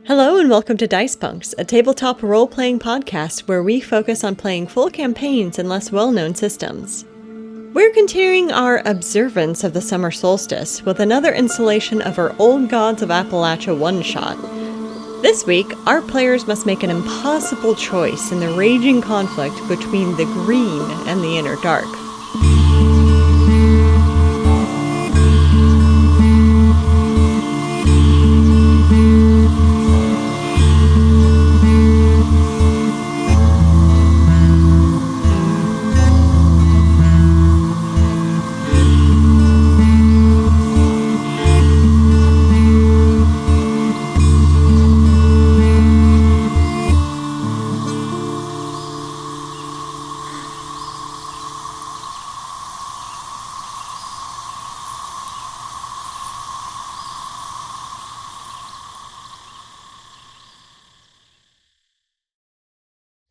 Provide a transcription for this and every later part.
Hello and welcome to Dice Punks, a tabletop role-playing podcast where we focus on playing full campaigns in less well-known systems. We're continuing our observance of the summer solstice with another installation of our Old Gods of Appalachia one-shot. This week, our players must make an impossible choice in the raging conflict between the green and the inner dark.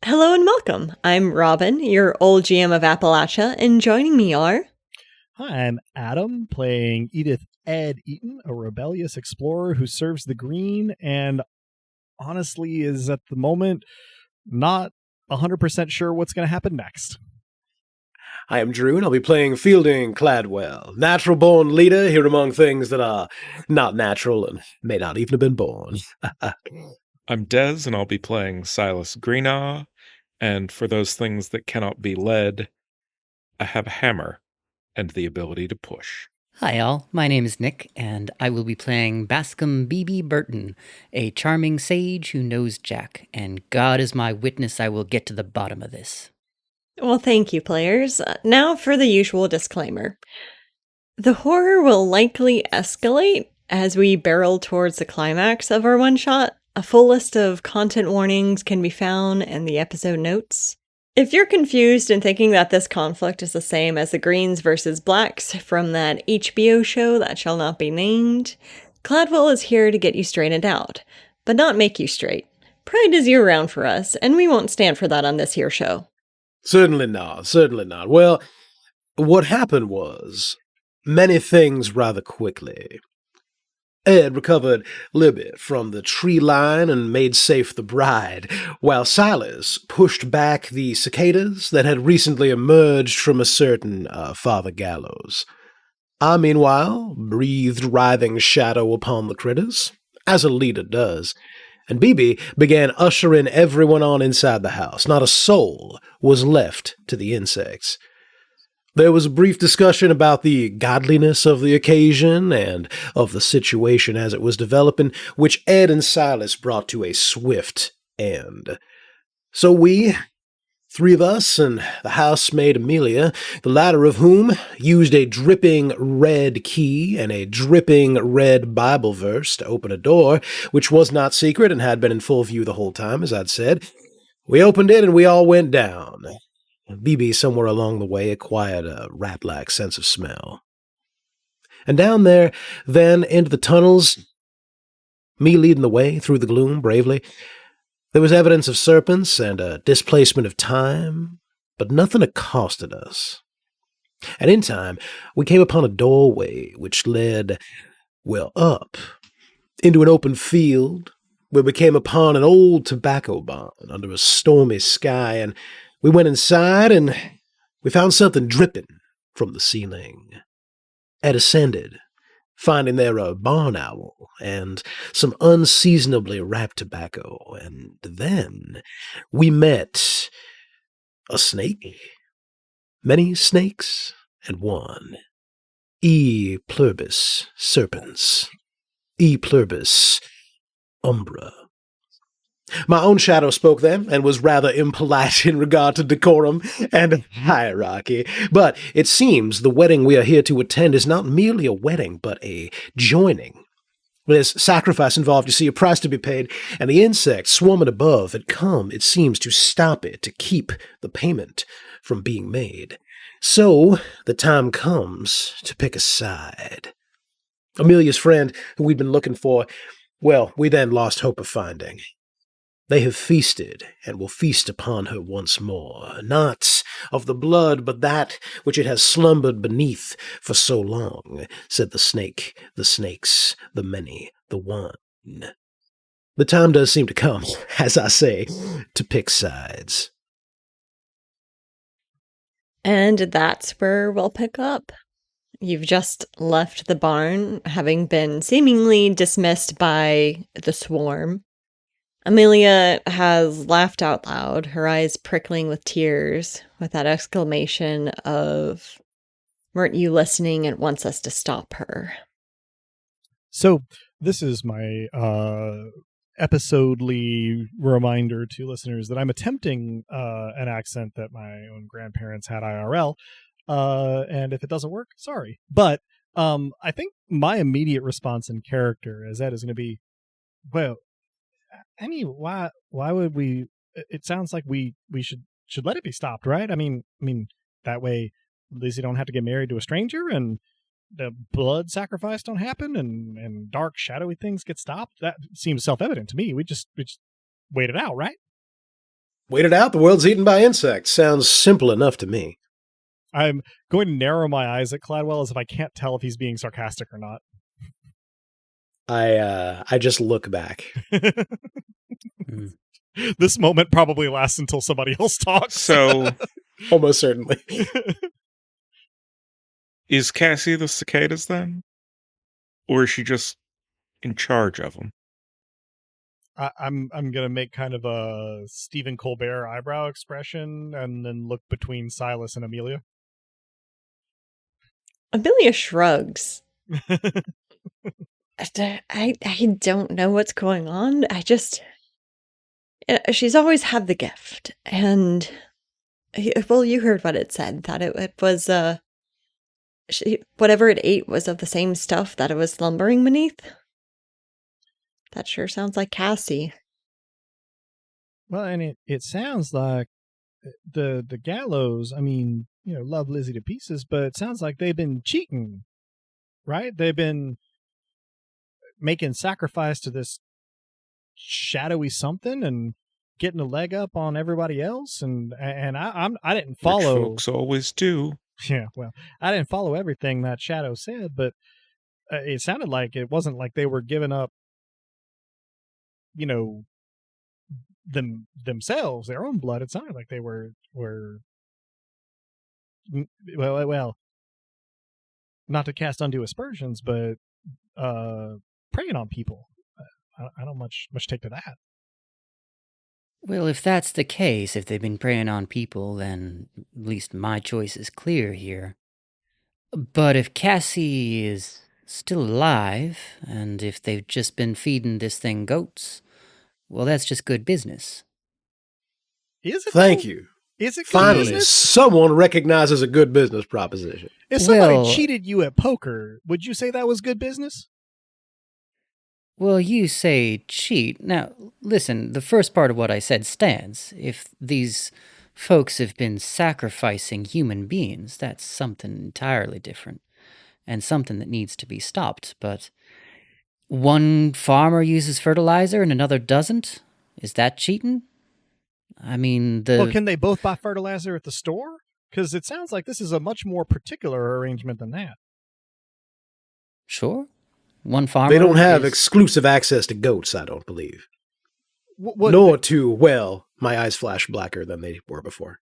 Hello and welcome. I'm Robin, your old GM of Appalachia, and joining me are... Hi, I'm Adam, playing Edith Ed Eaton, a rebellious explorer who serves the green and honestly is at the moment not 100% sure what's going to happen next. I am Drew, and I'll be playing Fielding Cladwell, natural-born leader here among things that are not natural and may not even have been born. I'm Dez, and I'll be playing Silas Greenaw, and for those things that cannot be led, I have a hammer and the ability to push. Hi all, my name is Nick, and I will be playing Bascom B.B. Burton, a charming sage who knows Jack, and God is my witness I will get to the bottom of this. Well, thank you, players. Now for the usual disclaimer. The horror will likely escalate as we barrel towards the climax of our one-shot. A full list of content warnings can be found in the episode notes. If you're confused and thinking that this conflict is the same as the Greens versus Blacks from that HBO show that shall not be named, Cladwell is here to get you straightened out, but not make you straight. Pride is year-round for us, and we won't stand for that on this here show. Certainly not, certainly not. Well, what happened was many things rather quickly. Ed recovered Libby from the tree line and made safe the bride, while Silas pushed back the cicadas that had recently emerged from a certain Father Gallows. I, meanwhile, breathed writhing shadow upon the critters, as a leader does, and BB began ushering everyone on inside the house. Not a soul was left to the insects. There was a brief discussion about the godliness of the occasion and of the situation as it was developing, which Ed and Silas brought to a swift end. So we, three of us and the housemaid Amelia, the latter of whom used a dripping red key and a dripping red Bible verse to open a door, which was not secret and had been in full view the whole time, as I'd said. We opened it and we all went down. BB, somewhere along the way, acquired a rat-like sense of smell. And down there, then, into the tunnels, me leading the way through the gloom bravely, there was evidence of serpents and a displacement of time, but nothing accosted us. And in time, we came upon a doorway which led, well, up, into an open field, where we came upon an old tobacco barn under a stormy sky, and we went inside, and we found something dripping from the ceiling. Ed ascended, finding there a barn owl and some unseasonably wrapped tobacco, and then we met a snake, many snakes, and one. E pluribus serpens, e pluribus umbra. My own shadow spoke then, and was rather impolite in regard to decorum and hierarchy. But it seems the wedding we are here to attend is not merely a wedding, but a joining. There's sacrifice involved, you see, a price to be paid, and the insects swarming above had come, it seems, to stop it, to keep the payment from being made. So the time comes to pick a side. Amelia's friend, who we'd been looking for, well, we then lost hope of finding. They have feasted, and will feast upon her once more, not of the blood, but that which it has slumbered beneath for so long, said the snake, the snakes, the many, the one. The time does seem to come, as I say, to pick sides. And that's where we'll pick up. You've just left the barn, having been seemingly dismissed by the swarm. Amelia has laughed out loud, her eyes prickling with tears, with that exclamation of, "Weren't you listening and wants us to stop her?" So this is my episodely reminder to listeners that I'm attempting an accent that my own grandparents had IRL. And if it doesn't work, sorry. But I think my immediate response in character as Ed is going to be, well, I mean, why would we? It sounds like we should let it be stopped, right? I mean that way Lizzie don't have to get married to a stranger, and the blood sacrifice don't happen, and dark shadowy things get stopped. That seems self-evident to me. We just wait it out, right? Wait it out. The world's eaten by insects. Sounds simple enough to me. I'm going to narrow my eyes at Cladwell as if I can't tell if he's being sarcastic or not. I just look back. This moment probably lasts until somebody else talks. So, Almost certainly. is Cassie the cicadas then? Or is she just in charge of them? I'm gonna make kind of a Stephen Colbert eyebrow expression and then look between Silas and Amelia. Amelia shrugs. I don't know what's going on. She's always had the gift, and well, you heard what it said, that it was whatever it ate was of the same stuff that it was slumbering beneath. That sure sounds like Cassie. Well, and it sounds like the Gallows, I mean, love Lizzie to pieces, but it sounds like they've been cheating, right? They've been making sacrifice to this shadowy something and getting a leg up on everybody else, and I didn't follow. Rich folks always do. Yeah, well, I didn't follow everything that Shadow said, but it sounded like it wasn't like they were giving up, themselves, their own blood. It sounded like they were well, not to cast undue aspersions, but preying on people. I don't much take to that. Well, if that's the case, if they've been preying on people, then at least my choice is clear here. But if Cassie is still alive, and if they've just been feeding this thing goats, well, that's just good business. Is it? Thank you. Is it good Finally, business? someone recognizes a good business proposition. If somebody Well- cheated you at poker, would you say that was good business? Well, you say cheat. Now, listen, the first part of what I said stands. If these folks have been sacrificing human beings, that's something entirely different, and something that needs to be stopped. But one farmer uses fertilizer and another doesn't? Is that cheating? I mean, Well, can they both buy fertilizer at the store? Because it sounds like this is a much more particular arrangement than that. Sure. One farmer. They don't have is- exclusive access to goats, I don't believe. What, Nor to, well, my eyes flash blacker than they were before.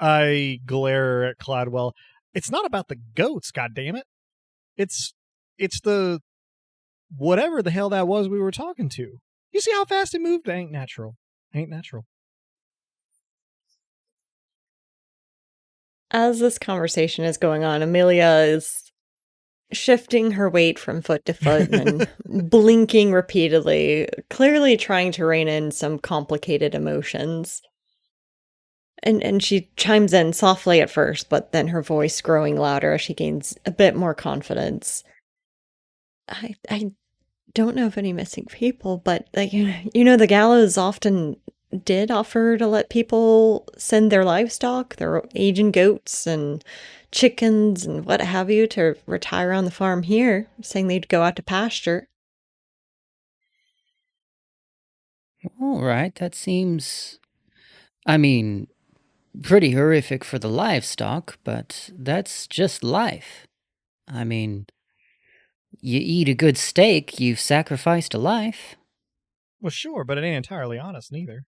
I glare at Cladwell. It's not about the goats, goddammit. It's the whatever the hell that was we were talking to. You see how fast it moved? Ain't natural. As this conversation is going on, Amelia is shifting her weight from foot to foot and blinking repeatedly, clearly trying to rein in some complicated emotions. And she chimes in softly at first, but then her voice growing louder as she gains a bit more confidence. I don't know of any missing people, but the Gallows often did offer to let people send their livestock, their aging goats and chickens and what have you, to retire on the farm here, saying they'd go out to pasture. All right, that seems, I mean, pretty horrific for the livestock, but that's just life. I mean, you eat a good steak, you've sacrificed a life. Well, sure, but it ain't entirely honest neither.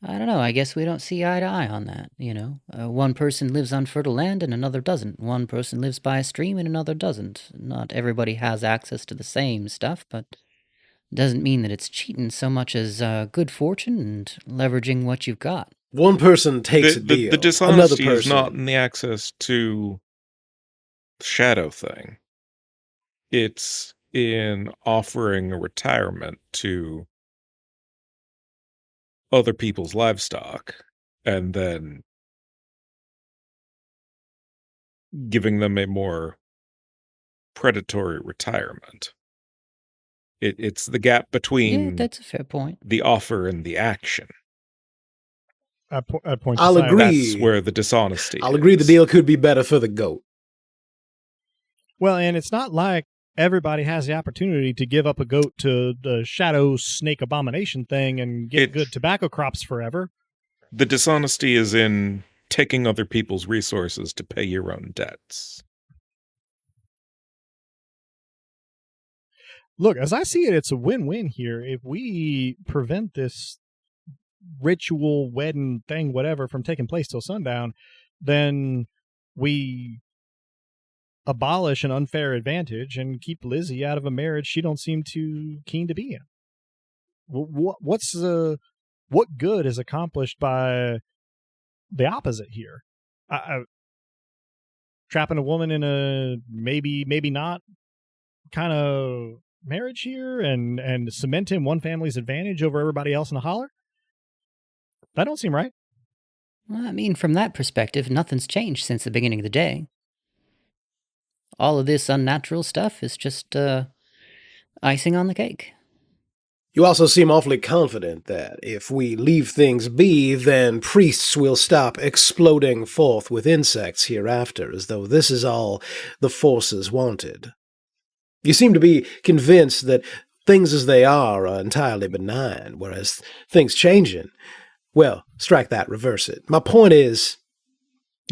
I don't know. I guess we don't see eye to eye on that, you know? One person lives on fertile land and another doesn't. One person lives by a stream and another doesn't. Not everybody has access to the same stuff, but doesn't mean that it's cheating so much as good fortune and leveraging what you've got. One person takes a deal. The Another dishonesty person is not in the access to the shadow thing. It's in offering a retirement to other people's livestock and then giving them a more predatory retirement. It's the gap Yeah, between that's a fair point. the offer and the action. I'd point I'll to Silas. agree. That's where the dishonesty I'll agree the is. deal could be better for the goat. Well, and it's not like everybody has the opportunity to give up a goat to the shadow snake abomination thing and get good tobacco crops forever. The dishonesty is in taking other people's resources to pay your own debts. Look, as I see it, it's a win-win here. If we prevent this ritual wedding thing, whatever, from taking place till sundown, then we abolish an unfair advantage and keep Lizzie out of a marriage she don't seem too keen to be in. What good is accomplished by the opposite here? Trapping a woman in a maybe not kind of marriage here and cementing one family's advantage over everybody else in the holler? That don't seem right. Well, I mean, from that perspective, nothing's changed since the beginning of the day. All of this unnatural stuff is just icing on the cake. You also seem awfully confident that if we leave things be, then priests will stop exploding forth with insects hereafter, as though this is all the forces wanted. You seem to be convinced that things as they are entirely benign, whereas things changing, well, strike that, reverse it. My point is,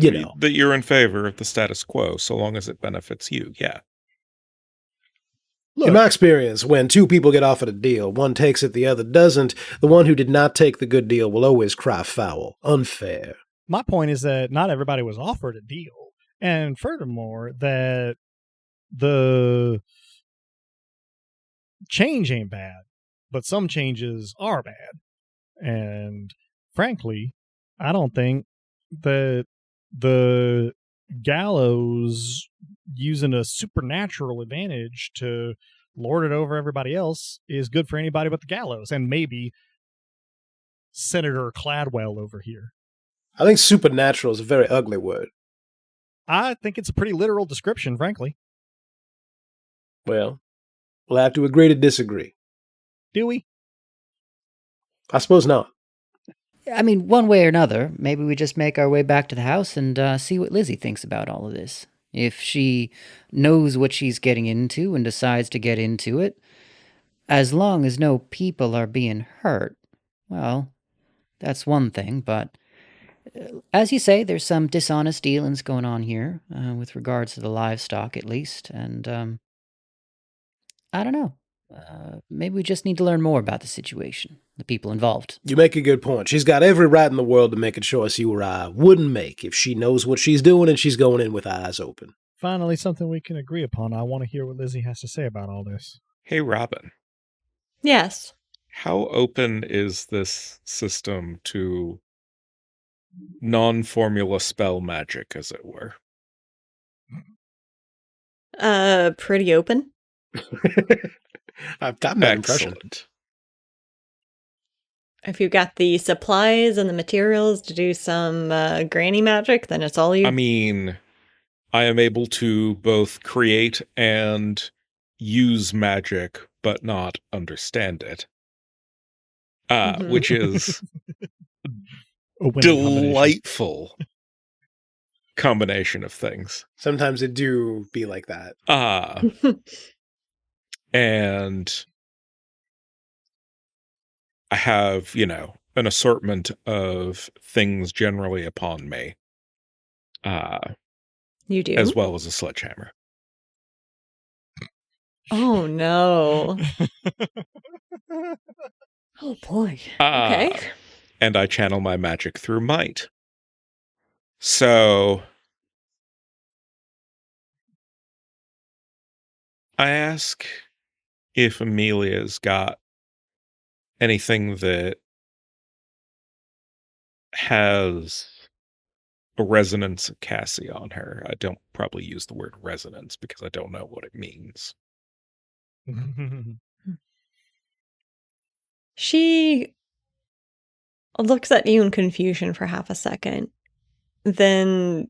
you know. That you're in favor of the status quo, so long as it benefits you, yeah. Look, in my experience, when two people get offered a deal, one takes it, the other doesn't, the one who did not take the good deal will always cry foul. Unfair. My point is that not everybody was offered a deal. And furthermore, that the change ain't bad, but some changes are bad. And frankly, I don't think that the gallows using a supernatural advantage to lord it over everybody else is good for anybody but the gallows, and maybe Senator Cladwell over here. I think supernatural is a very ugly word. I think it's a pretty literal description, frankly. Well, we'll have to agree to disagree. Do we? I suppose not. I mean, one way or another, maybe we just make our way back to the house and see what Lizzie thinks about all of this. If she knows what she's getting into and decides to get into it, as long as no people are being hurt, well, that's one thing, but as you say, there's some dishonest dealings going on here, with regards to the livestock at least, and I don't know. Maybe we just need to learn more about the situation, the people involved. You make a good point. She's got every right in the world to make a choice you or I wouldn't make if she knows what she's doing and she's going in with eyes open. Finally, something we can agree upon. I want to hear what Lizzie has to say about all this. Hey, Robin. Yes. How open is this system to non-formula spell magic, as it were? Pretty open. I've gotten that impression. Excellent. If you've got the supplies and the materials to do some granny magic, then it's all you. I mean, I am able to both create and use magic, but not understand it. Which is delightful combination of things. Sometimes it do be like that. And I have, an assortment of things generally upon me. You do? As well as a sledgehammer. Oh no. Oh boy. Okay. And I channel my magic through might. So I ask if Amelia's got anything that has a resonance of Cassie on her. I don't probably use the word resonance because I don't know what it means. She looks at you in confusion for half a second, then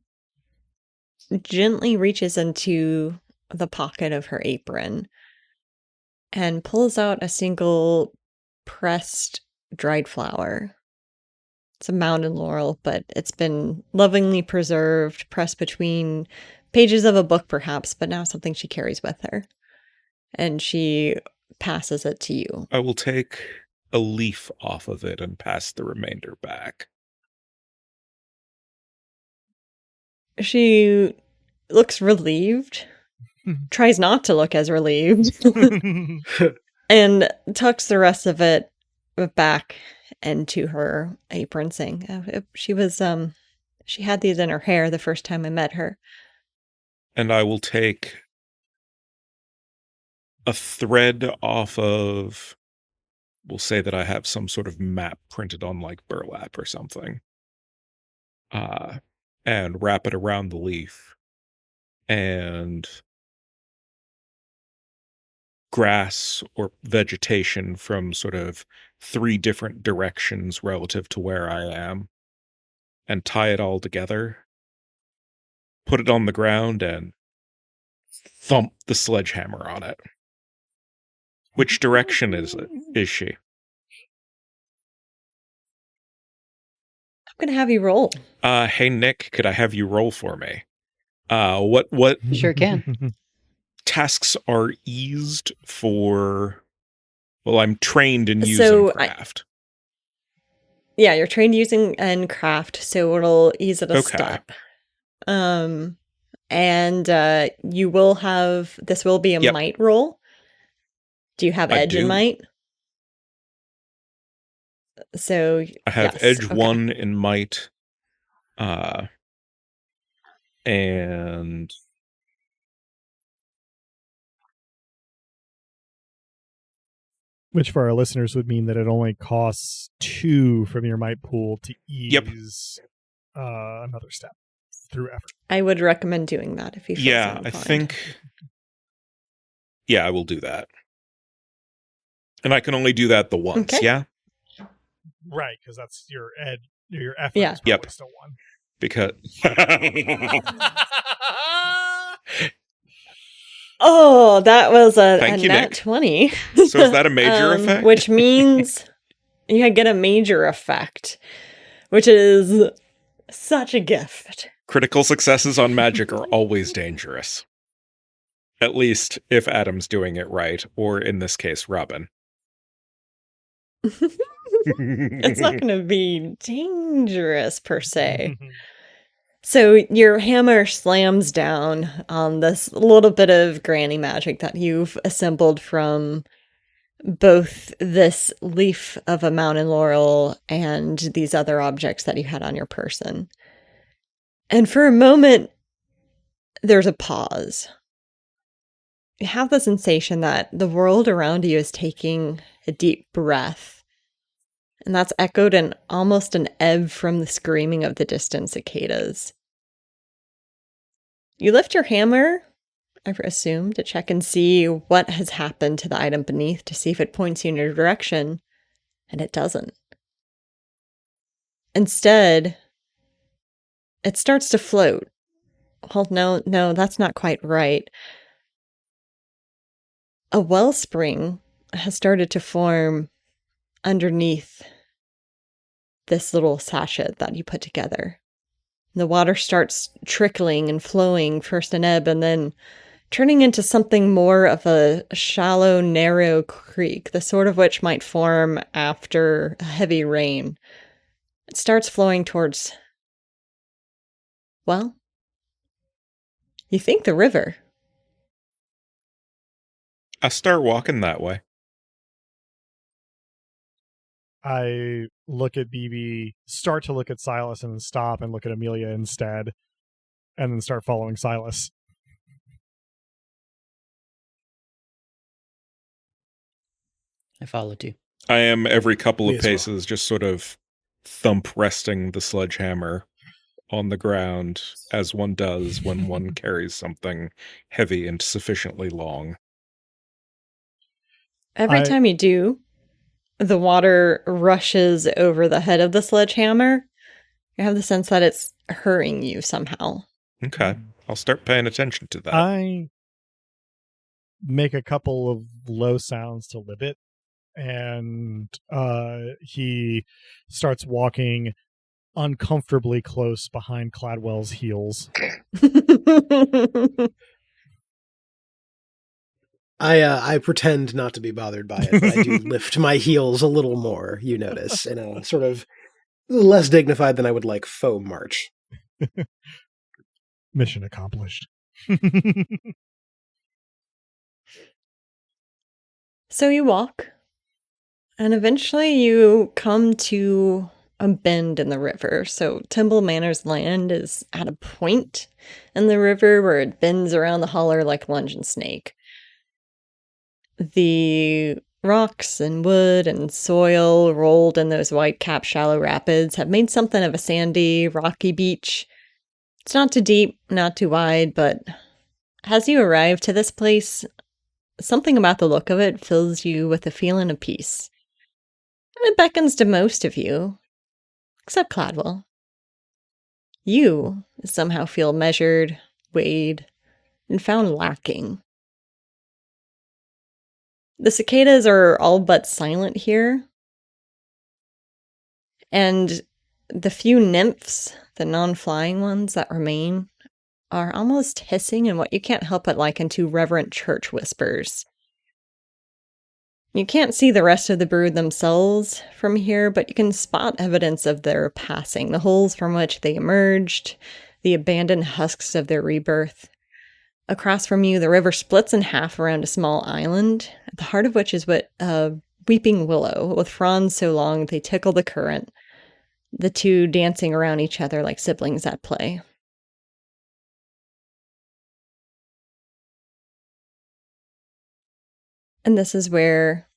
gently reaches into the pocket of her apron and pulls out a single pressed dried flower. It's a mountain laurel, but it's been lovingly preserved, pressed between pages of a book perhaps, but now something she carries with her. And she passes it to you. I will take a leaf off of it and pass the remainder back. She looks relieved, tries not to look as relieved, and tucks the rest of it back into her apron, saying she had these in her hair the first time I met her. And I will take a thread off of, we'll say that I have some sort of map printed on like burlap or something, and wrap it around the leaf, and grass or vegetation from sort of 3 different directions relative to where I am, and tie it all together, put it on the ground, and thump the sledgehammer on it. Which direction is she? I'm gonna have you roll. Hey Nick, could I have you roll for me? What Sure can. tasks are eased for? Well, I'm trained in using So craft. Yeah, you're trained using and craft, so it'll ease it a Okay. step. And you will have, this will be a Yep. might roll. Do you have I edge in do. might? So I have yes, edge okay. 1 in might, and which for our listeners would mean that it only costs 2 from your might pool to ease another step through effort. I would recommend doing that if you feel so yeah, I inclined. think. Yeah, I will do that. And I can only do that the once. Okay. Yeah. Right, because that's your effort Yeah. is probably Yep. still 1. Because Oh, that was a Thank you, nat Nick. 20. So is that a major effect? Which means you get a major effect, which is such a gift. Critical successes on magic are always dangerous. At least if Adam's doing it right, or in this case, Robin. It's not going to be dangerous per se. So your hammer slams down on this little bit of granny magic that you've assembled from both this leaf of a mountain laurel and these other objects that you had on your person. And for a moment, there's a pause. You have the sensation that the world around you is taking a deep breath. And that's echoed in almost an ebb from the screaming of the distant cicadas. You lift your hammer, I assume, to check and see what has happened to the item beneath, to see if it points you in your direction, and it doesn't. Instead, it starts to float. Well, no, that's not quite right. A wellspring has started to form underneath this little sachet that you put together. The water starts trickling and flowing, first an ebb and then turning into something more of a shallow, narrow creek, the sort of which might form after a heavy rain. It starts flowing towards, well, you think the river. I start walking that way. I look at BB, start to look at Silas, and then stop and look at Amelia instead, and then start following Silas. I followed you. I am every couple Me of as well. paces just sort of thump resting the sledgehammer on the ground, as one does when one carries something heavy and sufficiently long. Every time you do, the water rushes over the head of the sledgehammer. You have the sense that it's hurrying you somehow. Okay, I'll start paying attention to that. I make a couple of low sounds to Libet, and he starts walking uncomfortably close behind Cladwell's heels. I pretend not to be bothered by it, but I do lift my heels a little more, you notice, in a sort of less dignified than I would like faux march. Mission accomplished. So you walk, and eventually you come to a bend in the river. So Timble Manor's land is at a point in the river where it bends around the holler like a lunging snake. The rocks and wood and soil rolled in those white-capped shallow rapids have made something of a sandy, rocky beach. It's not too deep, not too wide, but as you arrive to this place, something about the look of it fills you with a feeling of peace. And it beckons to most of you, except Cladwell. You somehow feel measured, weighed, and found lacking. The cicadas are all but silent here. And the few nymphs, the non-flying ones that remain, are almost hissing in what you can't help but liken to reverent church whispers. You can't see the rest of the brood themselves from here, but you can spot evidence of their passing, the holes from which they emerged, the abandoned husks of their rebirth. Across from you, the river splits in half around a small island, at the heart of which is what a weeping willow, with fronds so long they tickle the current, the two dancing around each other like siblings at play. And this is where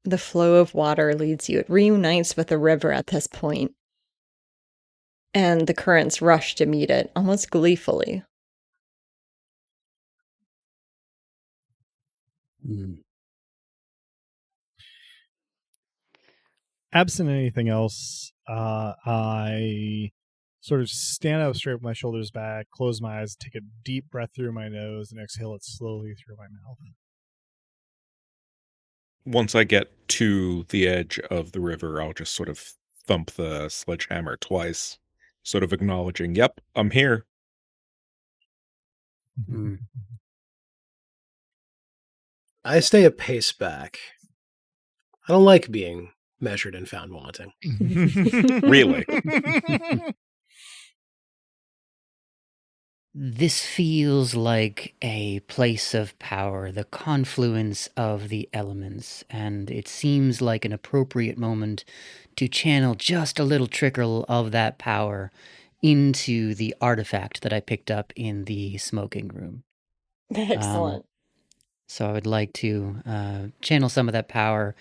the flow of water leads you. It reunites with the river at this point, and the currents rush to meet it, almost gleefully. Absent anything else, I sort of stand up straight with my shoulders back, close my eyes, take a deep breath through my nose, and exhale it slowly through my mouth. Once I get to the edge of the river, I'll just sort of thump the sledgehammer twice, sort of acknowledging, yep, I'm here. I stay a pace back. I don't like being measured and found wanting. Really? This feels like a place of power, the confluence of the elements, and it seems like an appropriate moment to channel just a little trickle of that power into the artifact that I picked up in the smoking room. Excellent. So I would like to channel some of that power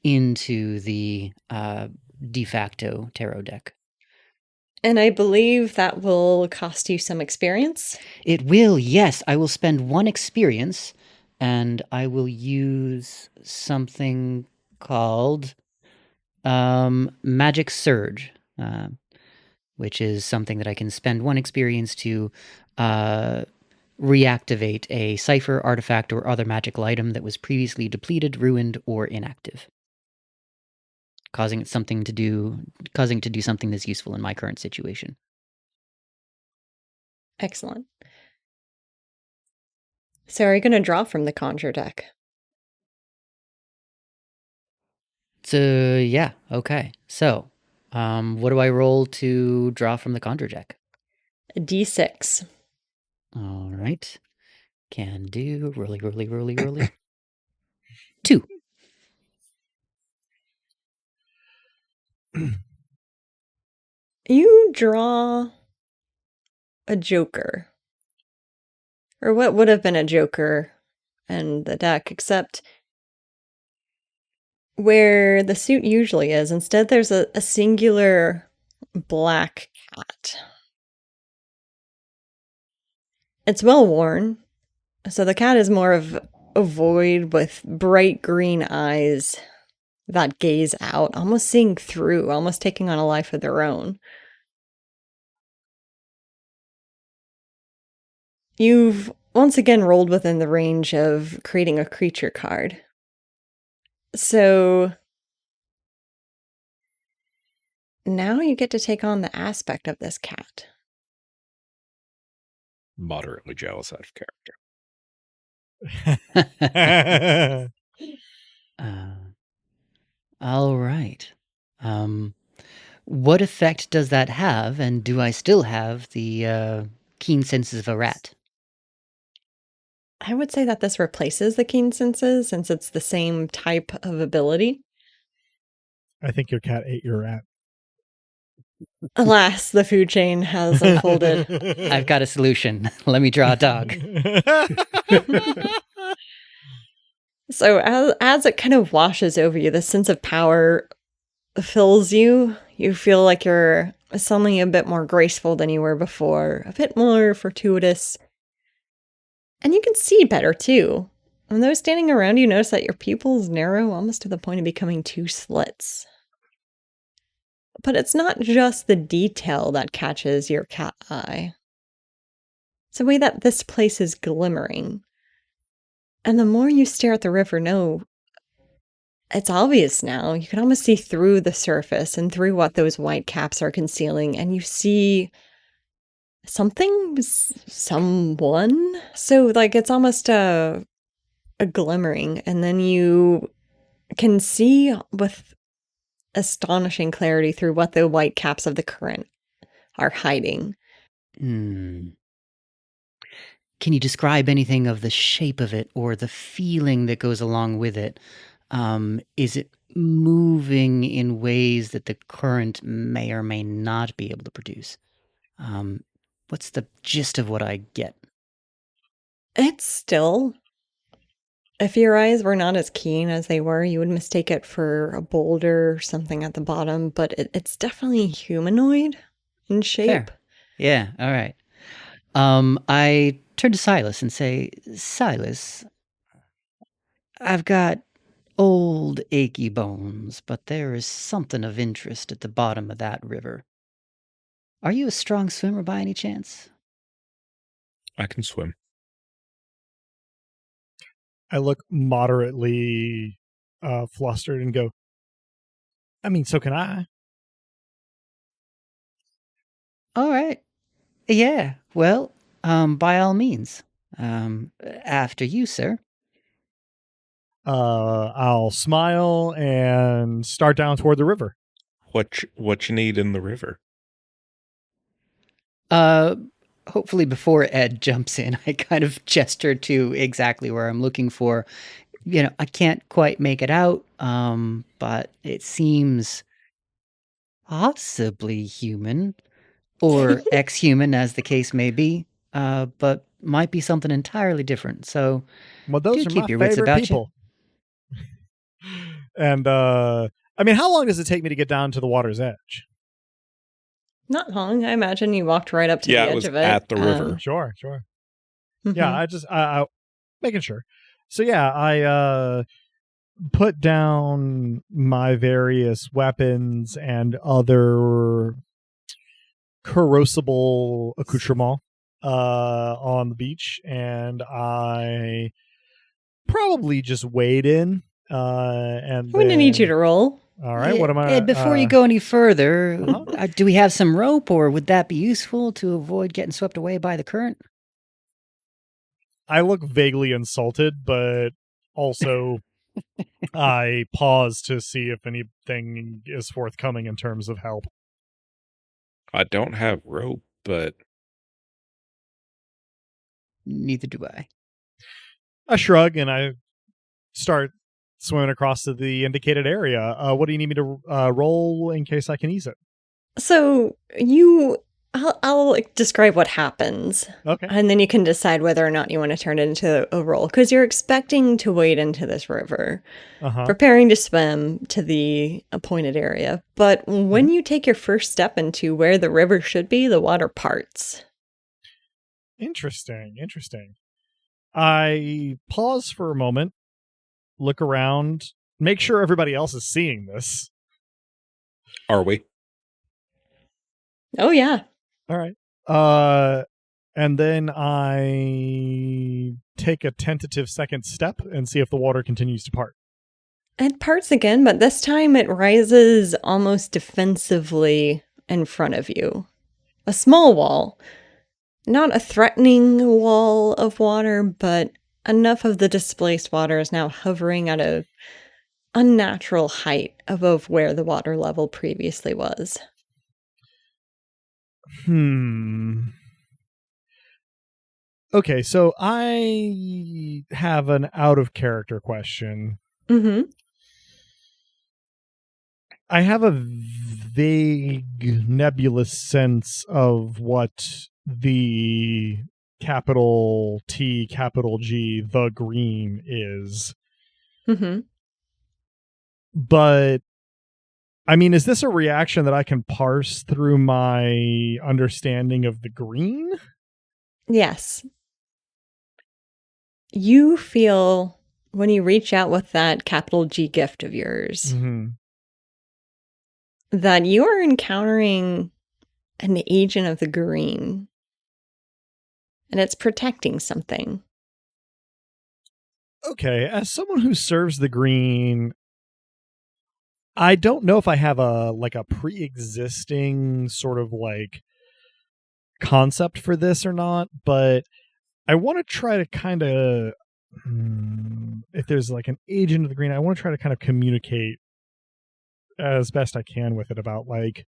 into the de facto tarot deck. And I believe that will cost you some experience. It will, yes. I will spend 1 experience, and I will use something called Magic Surge, which is something that I can spend 1 experience to reactivate a cipher, artifact, or other magical item that was previously depleted, ruined, or inactive, causing to do something that's useful in my current situation. Excellent. So are you going to draw from the conjure deck? So, yeah, okay. So, what do I roll to draw from the conjure deck? A D6. All right. Can do. Rolly. 2. You draw a joker. Or what would have been a joker in the deck, except where the suit usually is. Instead, there's a singular black cat. It's well worn, so the cat is more of a void with bright green eyes that gaze out, almost seeing through, almost taking on a life of their own. You've once again rolled within the range of creating a creature card. So now you get to take on the aspect of this cat. Moderately jealous out of character. All right. What effect does that have, and do I still have the keen senses of a rat? I would say that this replaces the keen senses since it's the same type of ability. I think your cat ate your rat. Alas, the food chain has unfolded. I've got a solution. Let me draw a dog. So as it kind of washes over you, this sense of power fills you. You feel like you're suddenly a bit more graceful than you were before, a bit more fortuitous. And you can see better too. And those standing around you notice that your pupils narrow almost to the point of becoming 2 slits. But it's not just the detail that catches your cat eye. It's the way that this place is glimmering. And the more you stare at the river, it's obvious now. You can almost see through the surface and through what those white caps are concealing, and you see something, someone. So, like, it's almost a glimmering, and then you can see with astonishing clarity through what the white caps of the current are hiding. Can you describe anything of the shape of it or the feeling that goes along with it? Is it moving in ways that the current may or may not be able to produce? What's the gist of what I get? It's still, if your eyes were not as keen as they were, you would mistake it for a boulder or something at the bottom, but it's definitely humanoid in shape. Fair. Yeah, all right. I turn to Silas and say, Silas, I've got old achy bones, but there is something of interest at the bottom of that river. Are you a strong swimmer by any chance? I can swim. I look moderately flustered and go, I mean, so can I. All right. Yeah, well, by all means. After you, sir. I'll smile and start down toward the river. What you need in the river? Hopefully before Ed jumps in, I kind of gesture to exactly where I'm looking for. You know, I can't quite make it out, but it seems possibly human, or ex-human as the case may be, but might be something entirely different. So Well, those do are keep my your wits favorite about people. And I mean, how long does it take me to get down to the water's edge? Not long. I imagine you walked right up to the it edge was of it. at the river. Sure. Mhm. Yeah, I making sure. So yeah, I put down my various weapons and other corrosible accoutrement on the beach, and I probably just wade in. And I'm going to need you to roll. All right, what am I? Ed, before you go any further, Uh-huh. do we have some rope, or would that be useful to avoid getting swept away by the current? I look vaguely insulted, but also I pause to see if anything is forthcoming in terms of help. I don't have rope, but Neither do I. I shrug and I start swimming across to the indicated area. What do you need me to roll in case I can ease it? So I'll like, describe what happens. Okay. And then you can decide whether or not you want to turn it into a roll. Because you're expecting to wade into this river, preparing to swim to the appointed area. But when you take your first step into where the river should be, the water parts. Interesting. I pause for a moment, look around, make sure everybody else is seeing this. Are we? Oh, yeah. All right. And then I take a tentative second step and see if the water continues to part. It parts again, but this time it rises almost defensively in front of you. A small wall. Not a threatening wall of water, but enough of the displaced water is now hovering at a unnatural height above where the water level previously was. Okay, so I have an out of character question. Mm-hmm. I have a vague, nebulous sense of what the capital T, capital G, the green is. Mm-hmm. But, I mean, is this a reaction that I can parse through my understanding of the green? Yes. You feel, when you reach out with that capital G gift of yours, that you are encountering an agent of the green. And it's protecting something. Okay, as someone who serves the green, I don't know if I have a pre-existing sort of like concept for this or not, but I want to try to kind of, if there's like an agent of the green, I want to try to kind of communicate as best I can with it about like,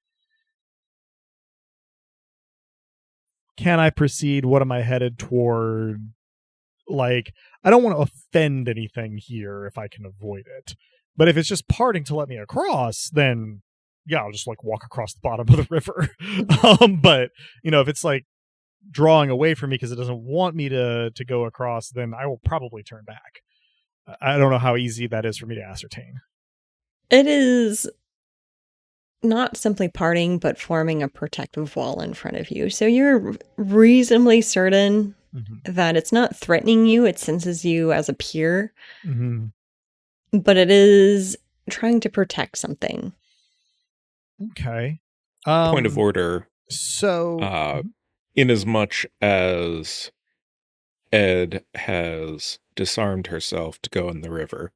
can I proceed? What am I headed toward? Like, I don't want to offend anything here if I can avoid it. But if it's just parting to let me across, then yeah, I'll just like walk across the bottom of the river. But you know, if it's like drawing away from me because it doesn't want me to go across, then I will probably turn back. I don't know how easy that is for me to ascertain. It is not simply parting, but forming a protective wall in front of you. So you're reasonably certain that it's not threatening you. It senses you as a peer, but it is trying to protect something. Okay. Point of order. So, inasmuch as Ed has disarmed herself to go in the river,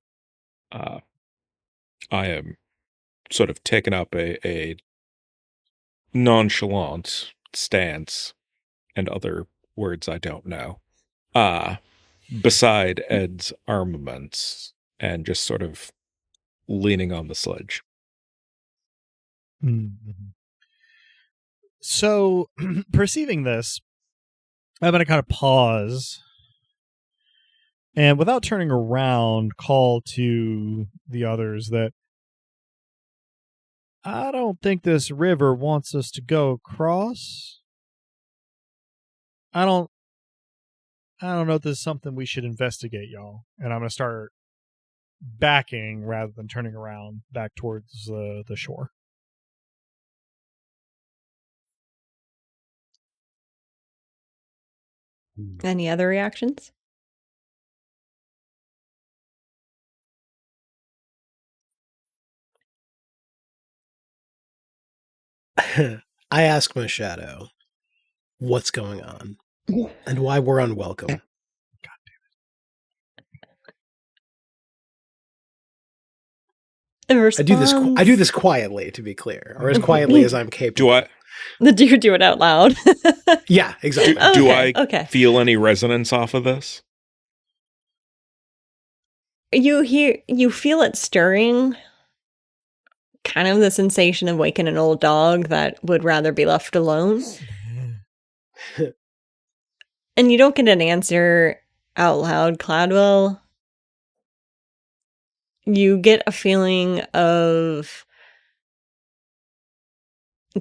I am sort of taken up a nonchalant stance and other words I don't know beside Ed's armaments and just sort of leaning on the sledge. So perceiving this, I'm going to kind of pause and without turning around call to the others that I don't think this river wants us to go across. I don't know if this is something we should investigate, y'all. And I'm going to start backing rather than turning around back towards the shore. Any other reactions? I ask my shadow, what's going on? And why we're unwelcome. God damn it. I do this quietly, to be clear, or as quietly as I'm capable. Do you do it out loud? Yeah, exactly. Do I feel any resonance off of this? You feel it stirring. Kind of the sensation of waking an old dog that would rather be left alone. And you don't get an answer out loud, Cladwell. you get a feeling of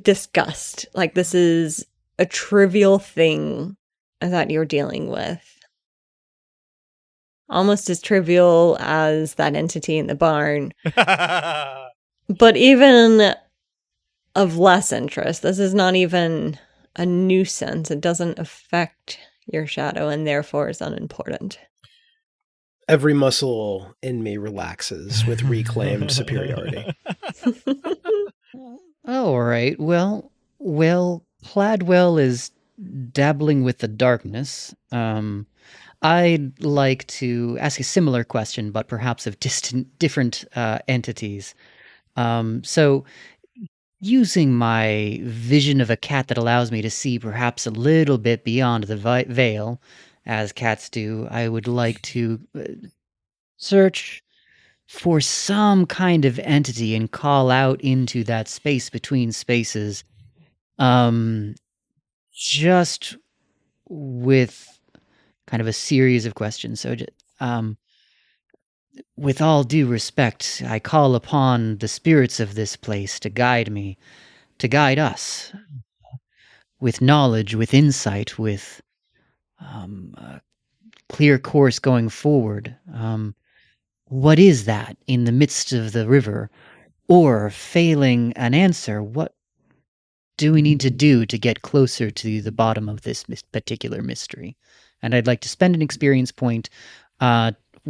disgust. Like this is a trivial thing that you're dealing with. Almost as trivial as that entity in the barn. But even of less interest. This is not even a nuisance. It doesn't affect your shadow and therefore is unimportant. Every muscle in me relaxes with reclaimed superiority. All right. Well, Cladwell is dabbling with the darkness. I'd like to ask a similar question, but perhaps of different entities. So, using my vision of a cat that allows me to see perhaps a little bit beyond the veil, as cats do, I would like to search for some kind of entity and call out into that space between spaces. Just with kind of a series of questions. So, with all due respect, I call upon the spirits of this place to guide me, to guide us with knowledge, with insight, with a clear course going forward. What is that in the midst of the river? Or, failing an answer, what do we need to do to get closer to the bottom of this particular mystery? And I'd like to spend an experience point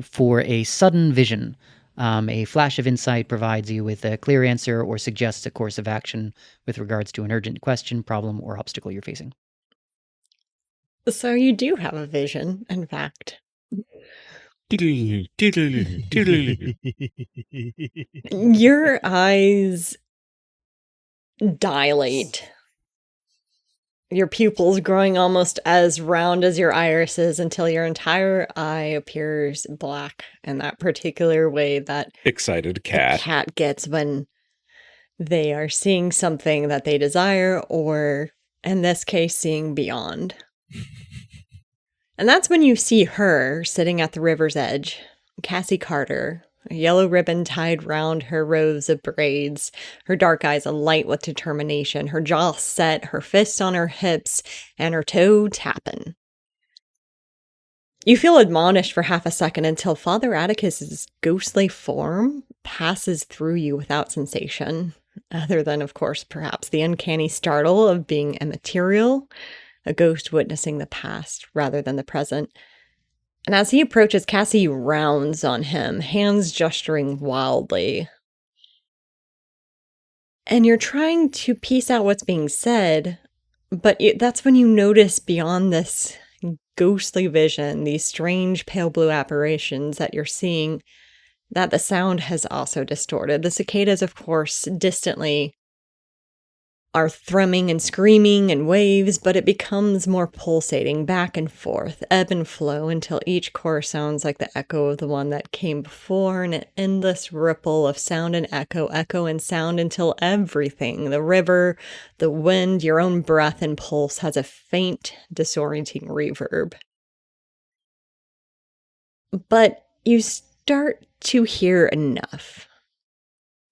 for a sudden vision. A flash of insight provides you with a clear answer or suggests a course of action with regards to an urgent question, problem, or obstacle you're facing. So you do have a vision, in fact. Your eyes dilate. Your pupils growing almost as round as your irises until your entire eye appears black in that particular way that Excited a cat. cat gets when they are seeing something that they desire, or in this case, seeing beyond. And that's when you see her sitting at the river's edge, Cassie Carter, a yellow ribbon tied round her rows of braids, her dark eyes alight with determination, her jaw set, her fists on her hips, and her toe tapping. You feel admonished for half a second until Father Atticus's ghostly form passes through you without sensation, other than, of course, perhaps the uncanny startle of being immaterial, a ghost witnessing the past rather than the present. And as he approaches, Cassie rounds on him, hands gesturing wildly. And you're trying to piece out what's being said, but that's when you notice beyond this ghostly vision, these strange pale blue apparitions that you're seeing, that the sound has also distorted. The cicadas, of course, distantly are thrumming and screaming in waves, but it becomes more pulsating back and forth, ebb and flow, until each chorus sounds like the echo of the one that came before, and an endless ripple of sound and echo, echo and sound, until everything, the river, the wind, your own breath and pulse, has a faint, disorienting reverb. But you start to hear enough.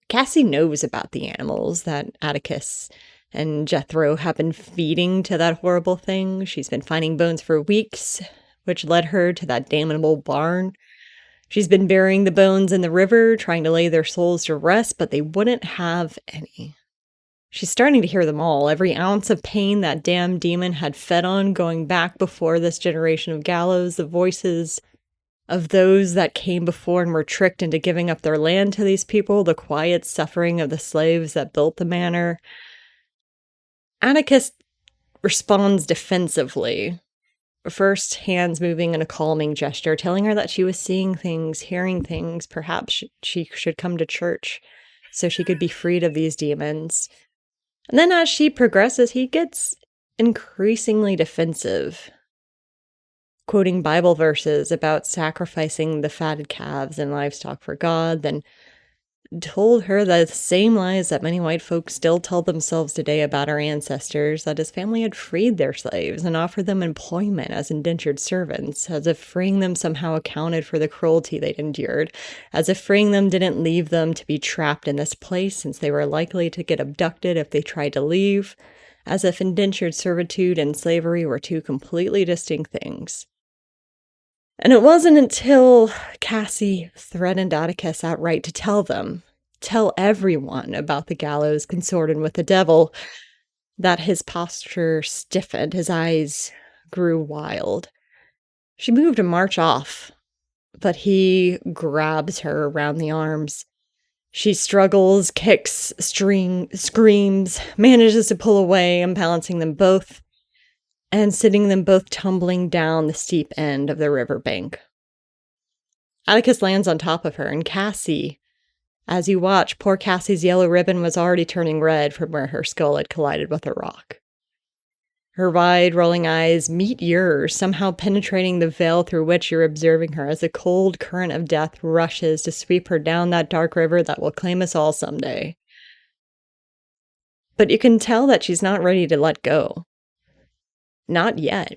Cassie knows about the animals that Atticus and Jethro have been feeding to that horrible thing. She's been finding bones for weeks, which led her to that damnable barn. She's been burying the bones in the river, trying to lay their souls to rest, but they wouldn't have any. She's starting to hear them all, every ounce of pain that damn demon had fed on going back before this generation of gallows, the voices of those that came before and were tricked into giving up their land to these people, the quiet suffering of the slaves that built the manor. Atticus responds defensively. First, hands moving in a calming gesture, telling her that she was seeing things, hearing things. Perhaps she should come to church so she could be freed of these demons. And then as she progresses, he gets increasingly defensive, quoting Bible verses about sacrificing the fatted calves and livestock for God, then told her the same lies that many white folks still tell themselves today about our ancestors, that his family had freed their slaves and offered them employment as indentured servants, as if freeing them somehow accounted for the cruelty they'd endured, as if freeing them didn't leave them to be trapped in this place since they were likely to get abducted if they tried to leave, as if indentured servitude and slavery were two completely distinct things. And it wasn't until Cassie threatened Atticus outright to tell everyone about the gallows consorted with the devil, that his posture stiffened, his eyes grew wild. She moved to march off, but he grabs her around the arms. She struggles, kicks, screams, manages to pull away, unbalancing them both, and sending them both tumbling down the steep end of the riverbank. Atticus lands on top of her, and Cassie, as you watch, poor Cassie's yellow ribbon was already turning red from where her skull had collided with a rock. Her wide, rolling eyes meet yours, somehow penetrating the veil through which you're observing her as a cold current of death rushes to sweep her down that dark river that will claim us all someday. But you can tell that she's not ready to let go. Not yet.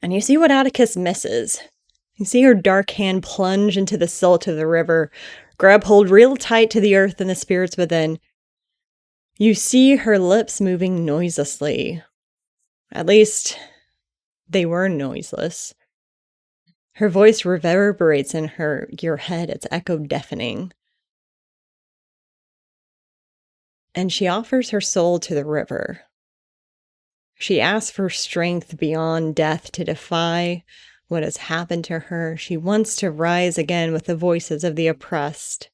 And you see what Atticus misses. You see her dark hand plunge into the silt of the river, grab hold real tight to the earth and the spirits within. You see her lips moving noiselessly. At least, they were noiseless. Her voice reverberates in your head, its echo deafening. And she offers her soul to the river. She asks for strength beyond death to defy what has happened to her. She wants to rise again with the voices of the oppressed.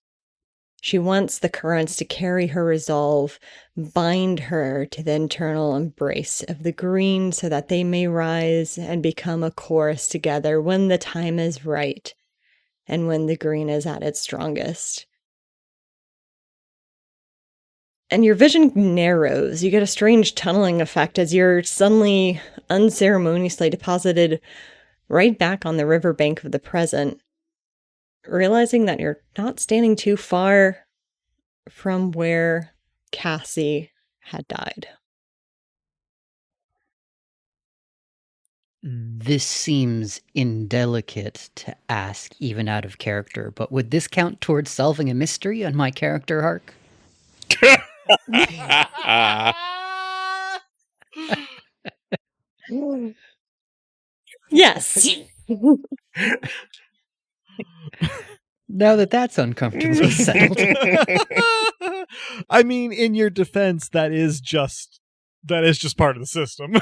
She wants the currents to carry her resolve, bind her to the internal embrace of the green so that they may rise and become a chorus together when the time is right and when the green is at its strongest. And your vision narrows. You get a strange tunneling effect as you're suddenly unceremoniously deposited right back on the riverbank of the present, realizing that you're not standing too far from where Cassie had died. This seems indelicate to ask, even out of character, but would this count towards solving a mystery on my character arc? Yes. Now that that's uncomfortably settled. I mean, in your defense, that is just part of the system.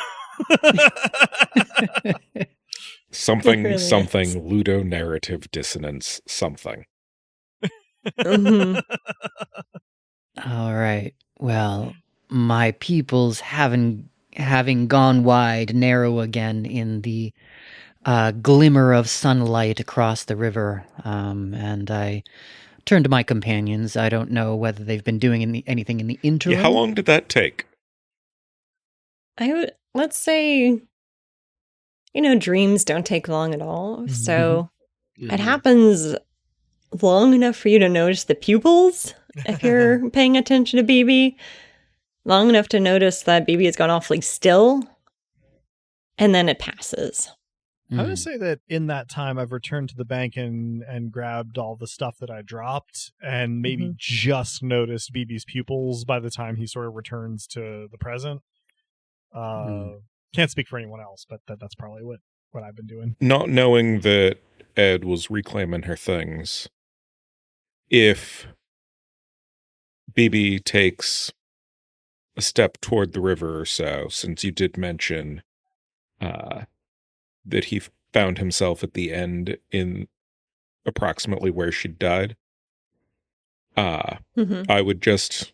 Something, It really something, is. ludonarrative dissonance, something. Mhm. All right. Well, my peoples having gone wide, narrow again in the glimmer of sunlight across the river, and I turn to my companions. I don't know whether they've been doing anything in the interim. Yeah, how long did that take? Let's say, dreams don't take long at all. So it happens long enough for you to notice the pupils if you're paying attention to BB. Long enough to notice that BB has gone awfully still. And then it passes. I would say that in that time, I've returned to the bank and grabbed all the stuff that I dropped and maybe just noticed BB's pupils by the time he sort of returns to the present. Can't speak for anyone else, but that's probably what I've been doing. Not knowing that Ed was reclaiming her things, if BB takes a step toward the river or so, since you did mention that he found himself at the end in approximately where she'd died, I would just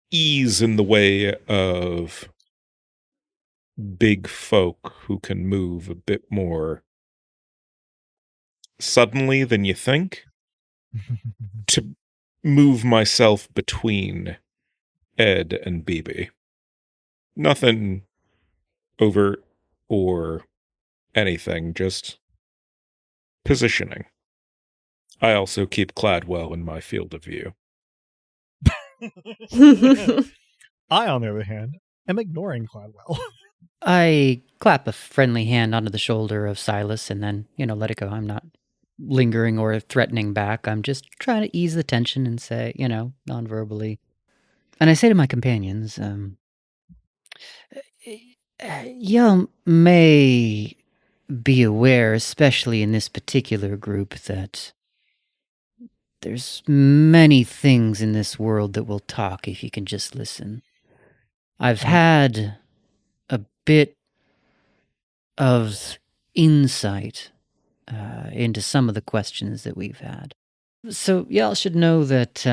ease in the way of big folk who can move a bit more suddenly than you think to move myself between Ed and BB. Nothing overt or anything, just positioning. I also keep Cladwell in my field of view. I, on the other hand, am ignoring Cladwell. I clap a friendly hand onto the shoulder of Silas and then, let it go. I'm not lingering or threatening back. I'm just trying to ease the tension and say, non-verbally. And I say to my companions, y'all may be aware, especially in this particular group, that there's many things in this world that will talk if you can just listen. I've had a bit of insight into some of the questions that we've had. So y'all should know that,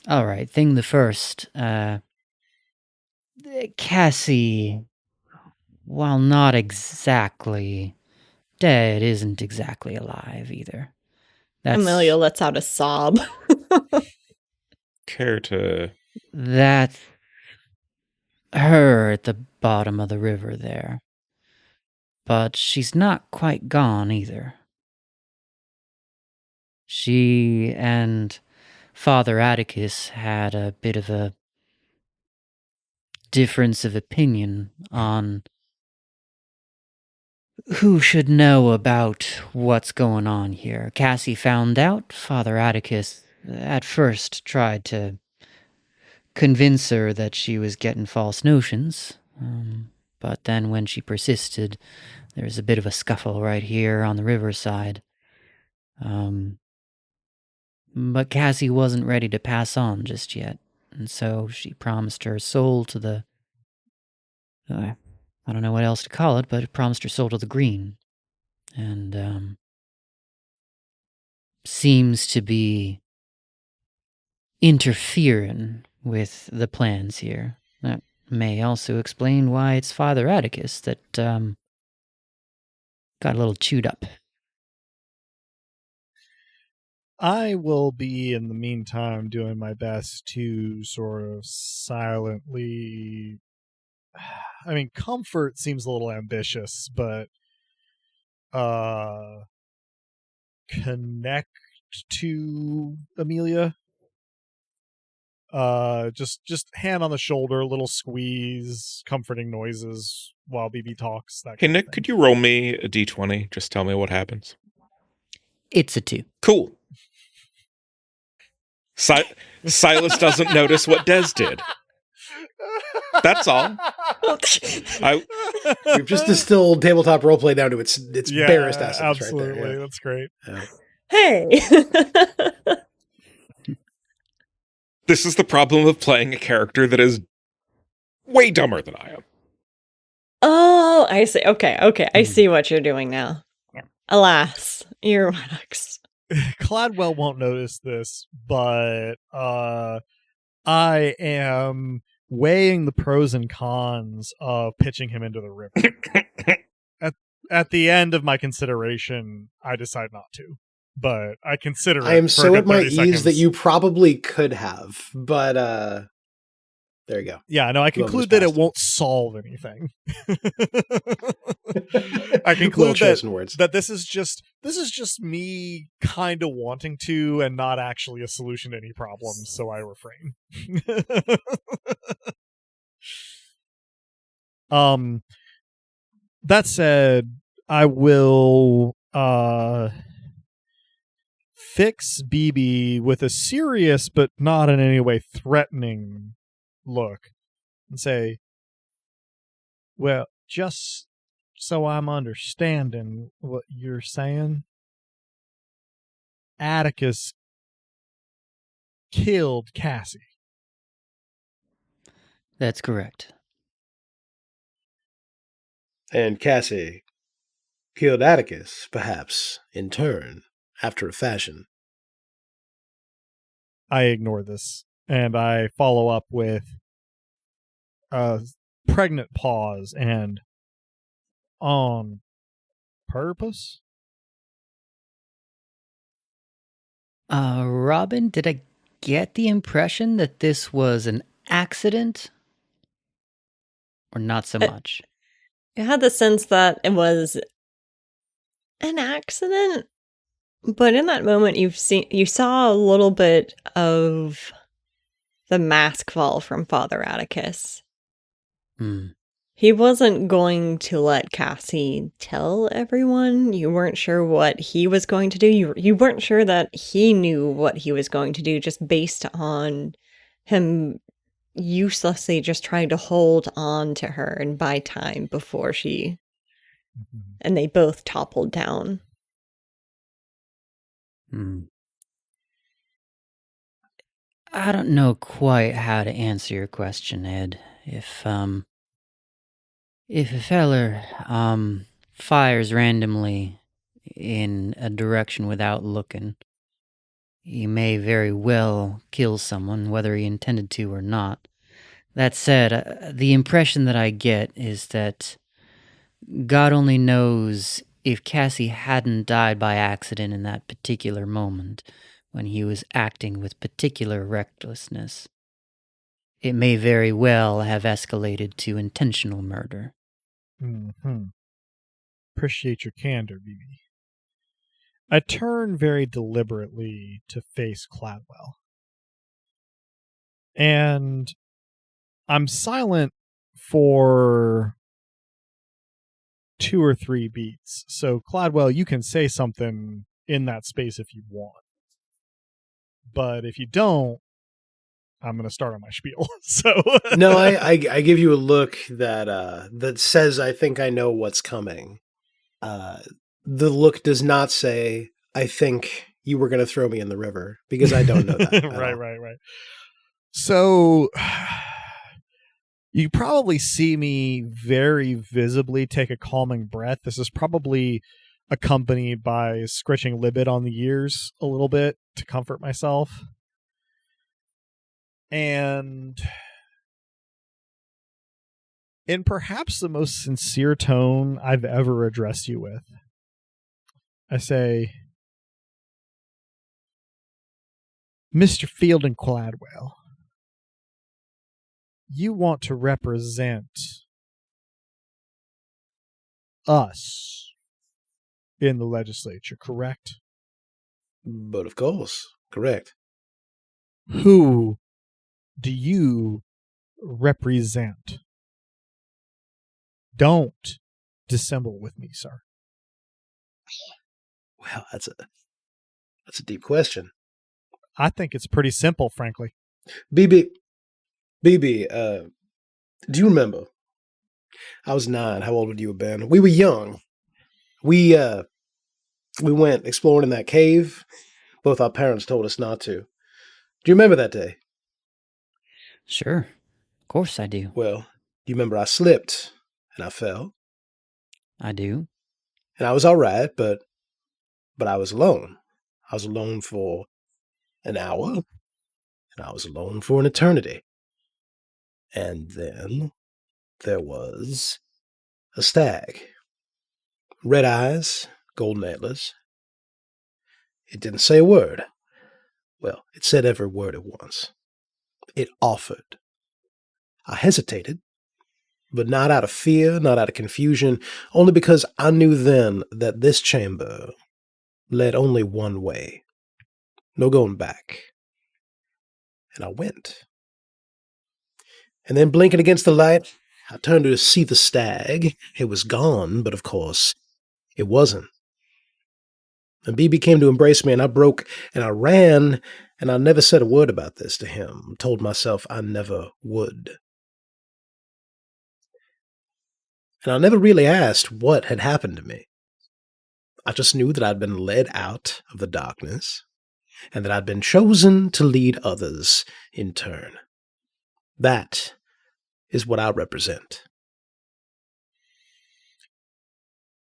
all right, thing the first, Cassie, while not exactly dead, isn't exactly alive either. Amelia lets out a sob. Care to... That's her at the bottom of the river there. But she's not quite gone either. She and Father Atticus had a bit of a difference of opinion on who should know about what's going on here. Cassie found out. Father Atticus at first tried to convince her that she was getting false notions. But then when she persisted, there was a bit of a scuffle right here on the riverside. But Cassie wasn't ready to pass on just yet, and so she promised her soul to the... I don't know what else to call it, but promised her soul to the green. And, seems to be interfering with the plans here. That may also explain why it's Father Atticus that, got a little chewed up. I will be, in the meantime, doing my best to sort of silently... I mean, comfort seems a little ambitious, but connect to Amelia. Just hand on the shoulder, little squeeze, comforting noises while BB talks. That Hey, kind of Nick, thing. could you roll me a d20? Just tell me what happens. It's a 2. Cool. Silas doesn't notice what Des did. That's all. We've just distilled tabletop roleplay down to its barest essence. Absolutely, right there. That's great. Yeah. Hey! This is the problem of playing a character that is way dumber than I am. Oh, I see. Okay. I see what you're doing now. Alas, earwax. Cladwell won't notice this, but I am weighing the pros and cons of pitching him into the river. At the end of my consideration, I decide not to, but I consider it. I am for so a good at my 30 ease seconds. that you probably could have, but there you go. Yeah, no, I conclude that it won't solve anything. I conclude that this is just me kind of wanting to and not actually a solution to any problems, so I refrain. That said, I will fix BB with a serious but not in any way threatening look and say, well, just so I'm understanding what you're saying, Atticus killed Cassie. That's correct. And Cassie killed Atticus, perhaps, in turn, after a fashion. I ignore this, and I follow up with a pregnant pause and on purpose? Robin, did I get the impression that this was an accident? Or not so much? I had the sense that it was an accident, But in that moment, you saw a little bit of the mask fall from Father Atticus. Hmm. He wasn't going to let Cassie tell everyone. You weren't sure what he was going to do. You weren't sure that he knew what he was going to do, just based on him uselessly just trying to hold on to her and buy time before she and they both toppled down. Hmm. I don't know quite how to answer your question, Ed. If a feller fires randomly in a direction without looking, he may very well kill someone, whether he intended to or not. That said, the impression that I get is that God only knows if Cassie hadn't died by accident in that particular moment, when he was acting with particular recklessness. It may very well have escalated to intentional murder. Mm-hmm. Appreciate your candor, BB. I turn very deliberately to face Cladwell. And I'm silent for 2 or 3 beats. So, Cladwell, you can say something in that space if you want. But if you don't, I'm going to start on my spiel. So No, I give you a look that says I think I know what's coming. The look does not say I think you were going to throw me in the river, because I don't know that. at all. Right. So you probably see me very visibly take a calming breath. This is probably accompanied by scratching Libet on the ears a little bit to comfort myself. And in perhaps the most sincere tone I've ever addressed you with, I say, Mr. Fielding Cladwell, you want to represent us in the legislature, correct? But of course, correct. Who do you represent? Don't dissemble with me, sir. Well, that's a deep question. I think it's pretty simple, frankly. BB, do you remember? I was 9. How old would you have been? We were young. We went exploring in that cave. Both our parents told us not to. Do you remember that day? Sure, of course I do. Well, you remember I slipped and I fell, I do. and I was all right, but I was alone. I was alone for an hour, and I was alone for an eternity. And then there was a stag. Red eyes, golden antlers. It didn't say a word. Well, it said every word at once. It offered. I hesitated, but not out of fear, not out of confusion, only because I knew then that this chamber led only one way. No going back. And I went. And then, blinking against the light, I turned to see the stag. It was gone, but of course, it wasn't. And BB came to embrace me, and I broke, and I ran, and I never said a word about this to him. Told myself I never would. And I never really asked what had happened to me. I just knew that I'd been led out of the darkness, and that I'd been chosen to lead others in turn. That is what I represent.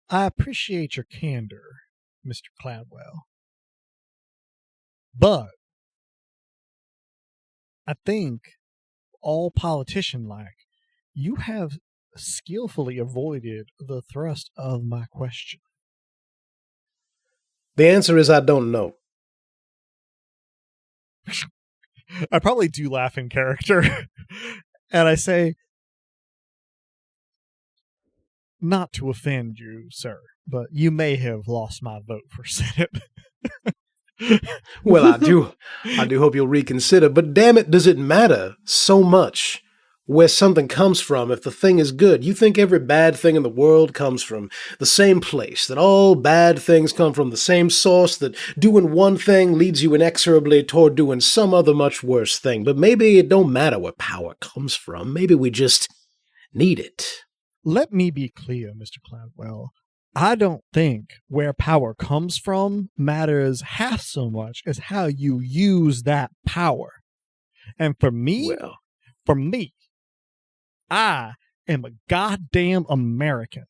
I appreciate your candor, Mr. Cladwell. But I think, all politician-like, you have skillfully avoided the thrust of my question. The answer is I don't know. I probably do laugh in character. And I say, not to offend you, sir, but you may have lost my vote for Senate. Well, I do hope you'll reconsider, but damn it, does it matter so much where something comes from if the thing is good? You think every bad thing in the world comes from the same place, that all bad things come from the same source, that doing one thing leads you inexorably toward doing some other much worse thing. But maybe it don't matter where power comes from. Maybe we just need it. Let me be clear, Mr. Cloudwell. I don't think where power comes from matters half so much as how you use that power. And for me, I am a goddamn American.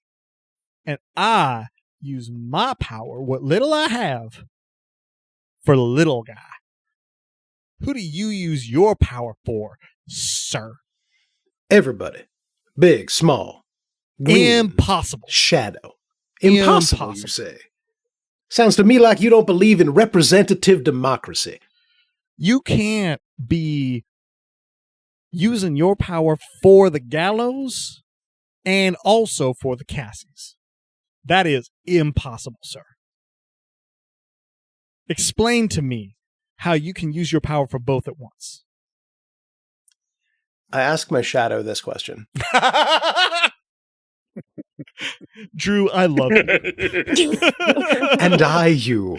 And I use my power, what little I have, for the little guy. Who do you use your power for, sir? Everybody. Big, small. Green, Impossible. shadow. Impossible, you say? Sounds to me like you don't believe in representative democracy. You can't be using your power for the gallows and also for the Cassies. That is impossible, sir. Explain to me how you can use your power for both at once. I ask my shadow this question. Drew, I love you. And I you.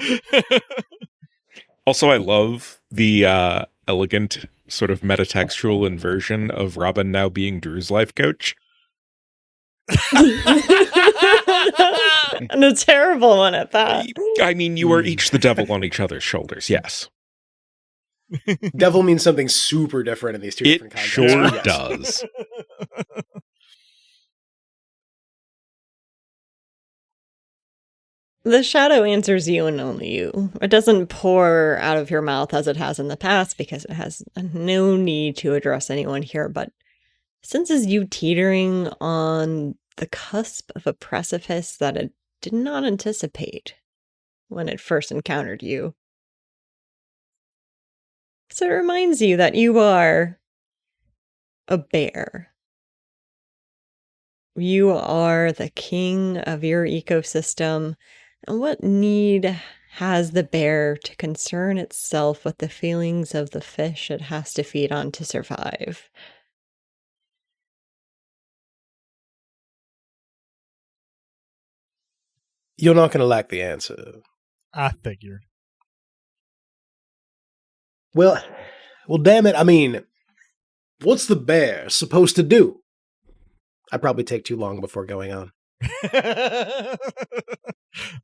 Also, I love the elegant sort of metatextual inversion of Robin now being Drew's life coach. And a terrible one at that. I mean, you are each the devil on each other's shoulders, yes. Devil means something super different in these two different It contexts. sure Yes. does. The shadow answers you and only you. It doesn't pour out of your mouth as it has in the past because it has no need to address anyone here, but senses you teetering on the cusp of a precipice that it did not anticipate when it first encountered you. So it reminds you that you are a bear. You are the king of your ecosystem. And what need has the bear to concern itself with the feelings of the fish it has to feed on to survive? You're not going to like the answer. I figured. Well, damn it. I mean, what's the bear supposed to do? I probably take too long before going on.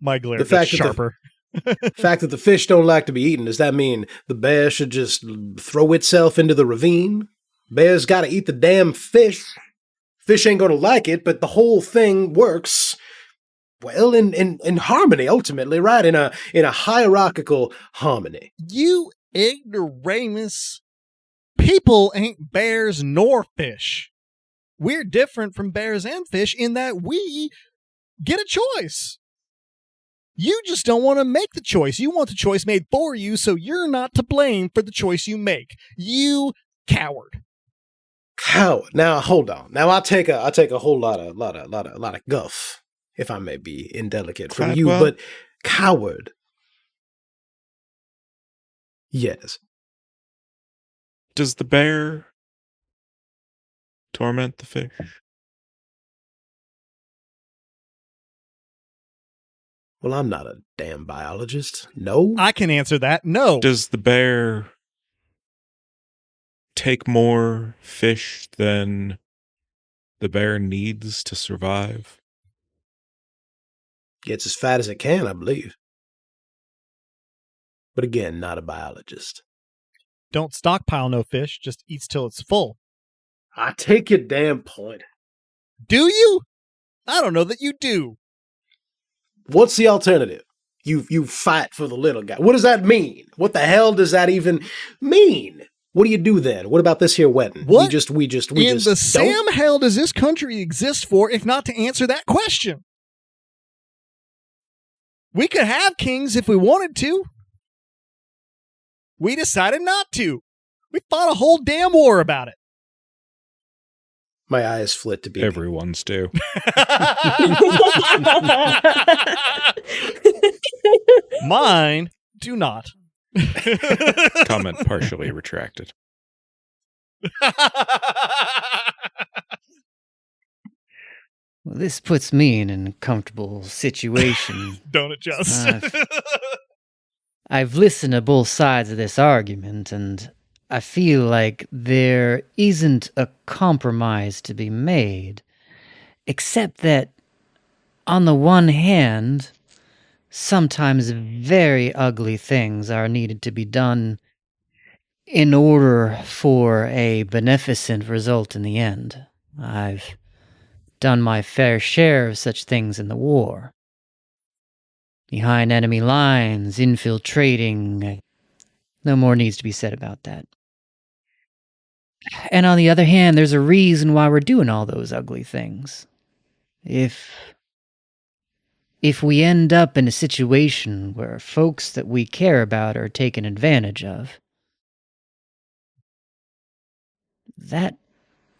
My glare The gets fact that sharper. The fact that the fish don't like to be eaten, does that mean the bear should just throw itself into the ravine? Bear's got to eat the damn fish. Fish ain't going to like it, but the whole thing works, well, in harmony, ultimately, right? In a hierarchical harmony. You ignoramus. People ain't bears nor fish. We're different from bears and fish in that we get a choice. You just don't want to make the choice. You want the choice made for you, so you're not to blame for the choice you make. You coward. Coward. Now hold on. Now I take a whole lot of guff, if I may be indelicate, from you, but coward. Yes. Does the bear torment the fish? Well, I'm not a damn biologist. No. I can answer that. No. Does the bear take more fish than the bear needs to survive? Gets as fat as it can, I believe. But again, not a biologist. Don't stockpile no fish, just eats till it's full. I take your damn point. Do you? I don't know that you do. What's the alternative? You fight for the little guy. What does that mean? What the hell does that even mean? What do you do then? What about this here wedding? What we just in the don't? Sam hell does this country exist for if not to answer that question? We could have kings if we wanted to. We decided not to. We fought a whole damn war about it. My eyes flit to be Everyone's do. Mine Do not. Comment partially retracted. Well, this puts me in an uncomfortable situation. Don't adjust. I've listened to both sides of this argument, and I feel like there isn't a compromise to be made, except that, on the one hand, sometimes very ugly things are needed to be done in order for a beneficent result in the end. I've done my fair share of such things in the war. Behind enemy lines, infiltrating. No more needs to be said about that. And on the other hand, there's a reason why we're doing all those ugly things. If we end up in a situation where folks that we care about are taken advantage of, that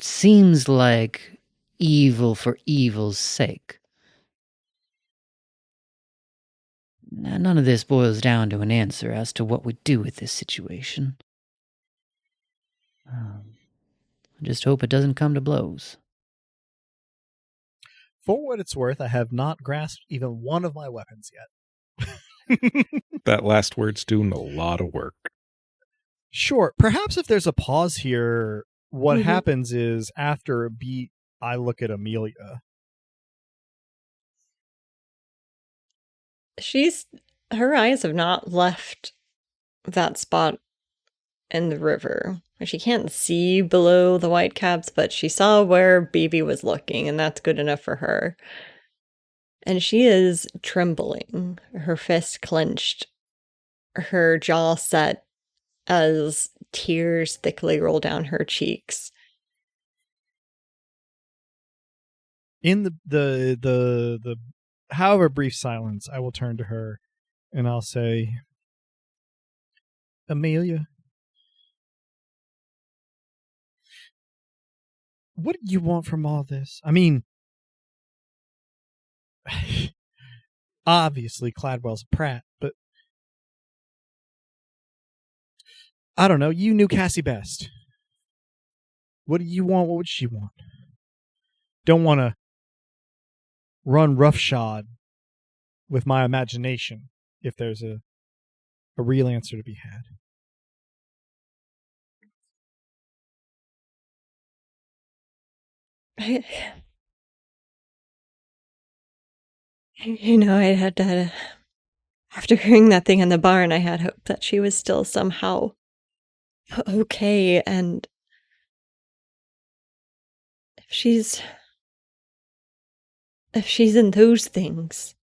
seems like evil for evil's sake. Now, none of this boils down to an answer as to what we do with this situation. I just hope it doesn't come to blows. For what it's worth, I have not grasped even one of my weapons yet. That last word's doing a lot of work. Sure. Perhaps if there's a pause here, what happens is after a beat, I look at Amelia. Her eyes have not left that spot in the river. She can't see below the whitecaps, but she saw where Baby was looking, and that's good enough for her. And she is trembling, her fist clenched, her jaw set as tears thickly roll down her cheeks. In the however brief silence, I will turn to her and I'll say, Amelia, what do you want from all this? I mean, obviously Cladwell's a prat, but I don't know. You knew Cassie best. What do you want? What would she want? Don't want to run roughshod with my imagination if there's a real answer to be had. I had to, after hearing that thing in the barn, I had hope that she was still somehow okay, and if she's in those things,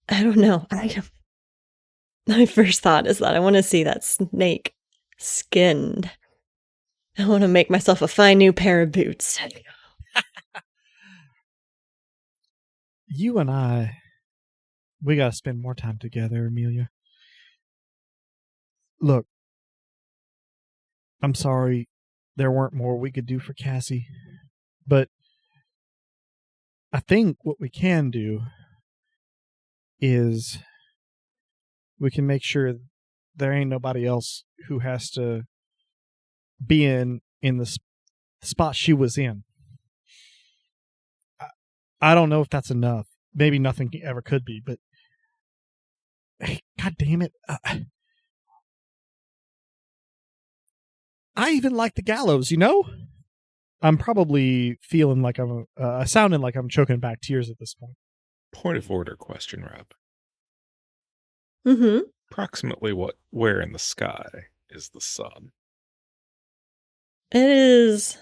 I don't know. My first thought is that I want to see that snake skinned. I want to make myself a fine new pair of boots. You and I, we gotta spend more time together, Amelia. Look, I'm sorry there weren't more we could do for Cassie, but I think what we can do is we can make sure there ain't nobody else who has to be in the spot she was in. I don't know if that's enough. Maybe nothing ever could be, but God damn it. I even like the gallows, you know? I'm probably feeling like I'm sounding like I'm choking back tears at this point. Point of order question, Rob. Mm-hmm. Approximately where in the sky is the sun? It is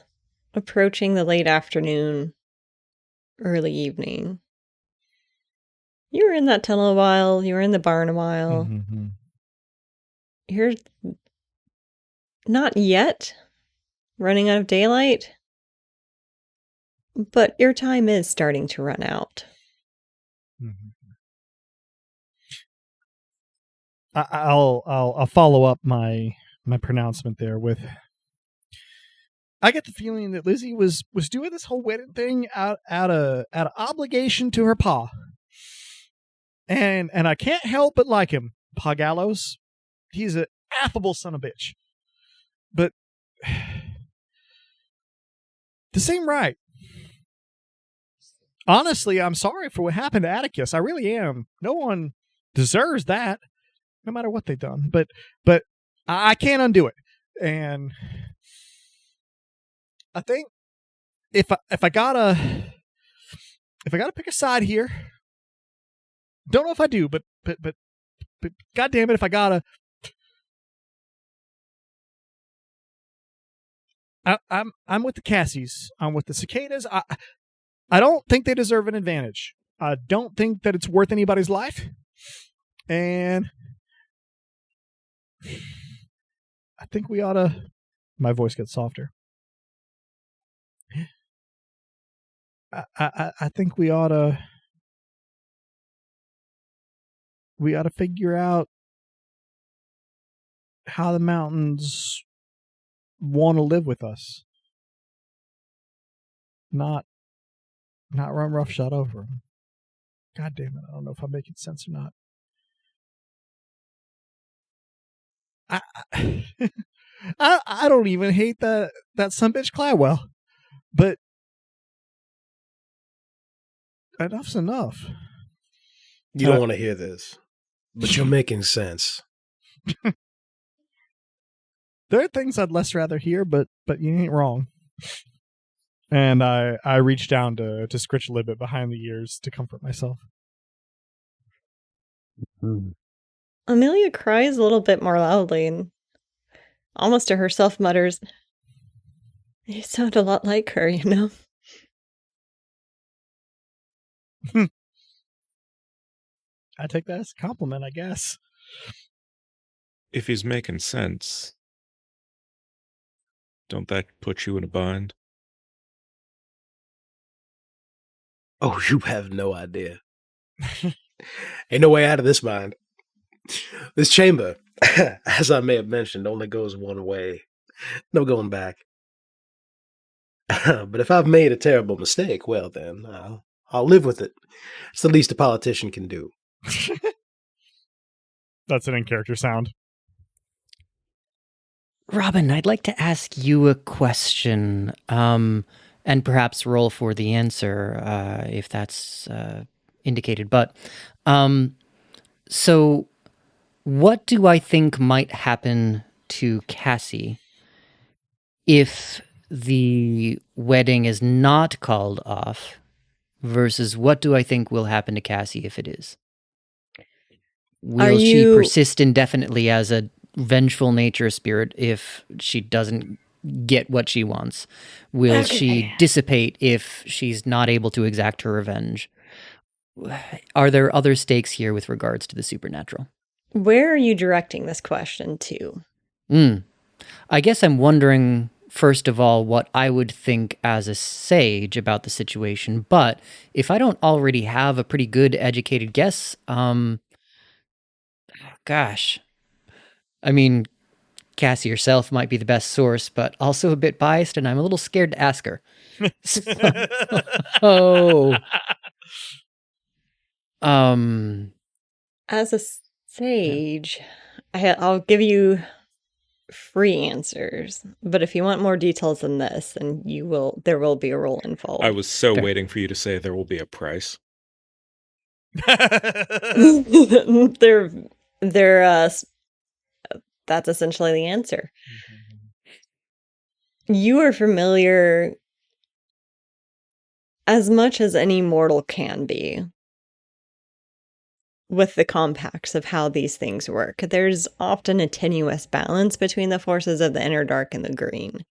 approaching the late afternoon, early evening. You were in that tunnel a while. You were in the barn a while. Mm-hmm. You're not yet running out of daylight, but your time is starting to run out. Mm-hmm. I'll follow up my pronouncement there with, I get the feeling that Lizzie was doing this whole wedding thing out of obligation to her pa. And I can't help but like him, Pa Gallows. He's an affable son of a bitch. But this ain't right. Honestly, I'm sorry for what happened to Atticus. I really am. No one deserves that, no matter what they've done. But I can't undo it. And I think if I gotta pick a side here, don't know if I do, but God damn it, if I gotta, I'm with the Cassies. I'm with the cicadas. I don't think they deserve an advantage. I don't think that it's worth anybody's life, and I think we ought to. My voice gets softer. I think we ought to figure out how the mountains want to live with us. Not run roughshod over them. God damn it, I don't know if I'm making sense or not. I don't even hate that sumbitch Cladwell, but enough's enough. You don't want to hear this, but you're making sense. There are things I'd less rather hear, but you ain't wrong. And I reach down to scritch a little bit behind the ears to comfort myself. Amelia cries a little bit more loudly and almost to herself mutters, "You sound a lot like her, you know." I take that as a compliment, I guess. If he's making sense, don't that put you in a bind? Oh, you have no idea. Ain't no way out of this bind. This chamber, as I may have mentioned, only goes one way. No going back. But if I've made a terrible mistake, well then, I'll live with it. It's the least a politician can do. That's an in-character sound. Robin, I'd like to ask you a question, and perhaps roll for the answer if that's indicated. But so, what do I think might happen to Cassie if the wedding is not called off, versus what do I think will happen to Cassie if it is? Will she persist indefinitely as a vengeful nature spirit if she doesn't get what she wants? Will she dissipate if she's not able to exact her revenge? Are there other stakes here with regards to the supernatural? Where are you directing this question to? I guess I'm wondering, first of all, what I would think as a sage about the situation, but if I don't already have a pretty good educated guess, gosh. I mean, Cassie herself might be the best source, but also a bit biased, and I'm a little scared to ask her. As a sage, I'll give you free answers, but if you want more details than this, then there will be a roll involved. I was so waiting for you to say there will be a price. That's essentially the answer. You are familiar as much as any mortal can be with the compacts of how these things work. There's often a tenuous balance between the forces of the inner dark and the green.